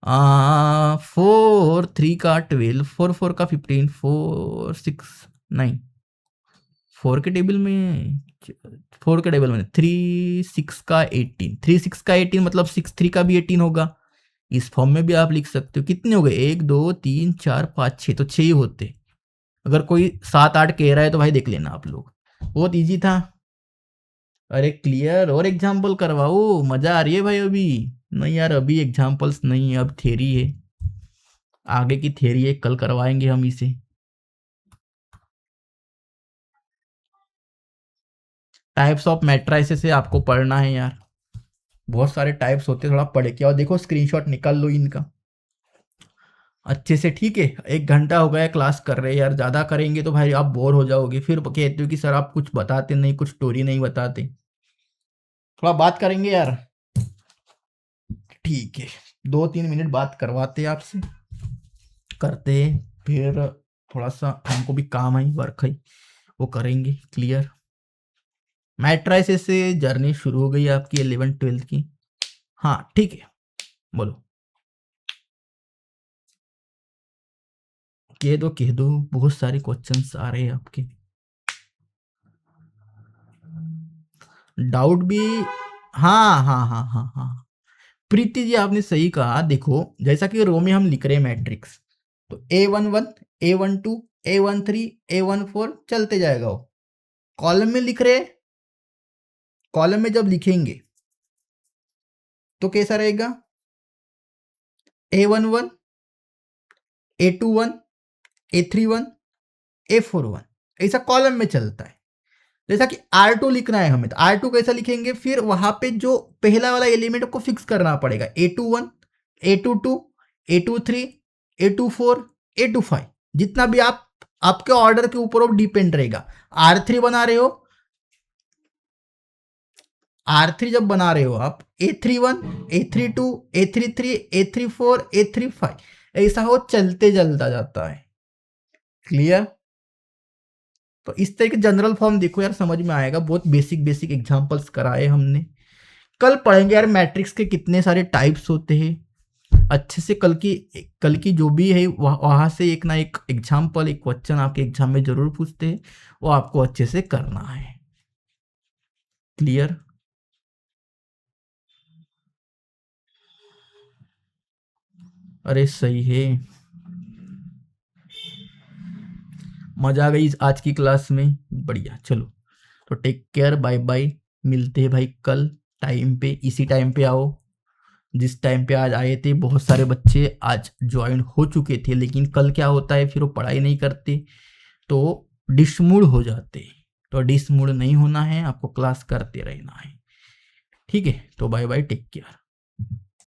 4 3 का 12, 4 4 का 15, 4 6 9, 4 के टेबल में 3 6 का 18, 3 6 का 18 मतलब 6 3 का भी 18 होगा। इस फॉर्म में भी आप लिख सकते हो। कितने हो गए? 1 2 3 4 5 6, तो 6 ही होते। अगर कोई 7 8 कह रहा है तो भाई देख लेना आप लोग, बहुत इजी था। अरे क्लियर, और एग्जाम्पल करवाओ, मजा आ रही है भाई अभी। नहीं यार अभी एग्जाम्पल्स नहीं है, अब थ्योरी है, आगे की थ्योरी है, कल करवाएंगे हम इसे। टाइप्स ऑफ मैट्रिसेस से आपको पढ़ना है यार, बहुत सारे टाइप्स होते हैं, थोड़ा पढ़ के और देखो, स्क्रीनशॉट निकाल लो इनका अच्छे से। ठीक है, 1 घंटा हो गया क्लास कर रहे यार, ज़्यादा करेंगे तो भाई आप बोर हो जाओगे, फिर कहते हो कि सर आप कुछ बताते नहीं, कुछ स्टोरी नहीं बताते। थोड़ा बात करेंगे यार, ठीक है, 2-3 मिनट बात करवाते आपसे, करते फिर थोड़ा सा हमको भी काम है, वर्क है, वो करेंगे। क्लियर? मैट्रिसेस से जर्नी शुरू हो गई आपकी 11th-12th की। हाँ ठीक है, बोलो। कह दो, बहुत सारे क्वेश्चंस आ रहे हैं आपके। डाउट भी, हाँ हाँ हाँ हाँ हाँ, प्रीति जी आपने सही कहा। देखो जैसा कि रो में हम लिख रहे हैं मैट्रिक्स, तो A11 A12 A13 A14 चलते जाएगा। वो कॉलम में लिख रहे, कॉलम में जब लिखेंगे तो कैसा रहेगा? A11 A21 A31 A41, ऐसा कॉलम में चलता है। जैसा कि R2 लिखना है हमें, तो R2 कैसा लिखेंगे? फिर वहां पे जो पहला वाला एलिमेंट को फिक्स करना पड़ेगा, A21 A22 A23 A24 A25, जितना भी आप आपके ऑर्डर के ऊपर डिपेंड रहेगा। R3 बना रहे हो, R3 जब बना रहे हो आप, A31 A32 A33 A34 A35, ऐसा हो चलते चलता जाता है। क्लियर? तो इस तरह के जनरल फॉर्म देखो यार, समझ में आएगा। बहुत बेसिक बेसिक एग्जांपल्स कराए हमने। कल पढ़ेंगे यार मैट्रिक्स के कितने सारे टाइप्स होते हैं अच्छे से। कल की जो भी है वहां से एक ना एक एग्जांपल, एक क्वेश्चन आपके एग्जाम में जरूर पूछते हैं, वो आपको अच्छे से करना है। क्लियर? अरे सही है, मजा आ गई आज की क्लास में, बढ़िया। चलो तो टेक केयर, बाय बाय, मिलते हैं भाई कल टाइम पे, इसी टाइम पे आओ जिस टाइम पे आज आए थे। बहुत सारे बच्चे आज ज्वाइन हो चुके थे, लेकिन कल क्या होता है फिर वो पढ़ाई नहीं करते तो डिसमूड हो जाते। तो डिसमूड नहीं होना है, आपको क्लास करते रहना है। ठीक है, तो बाय बाय, टेक केयर।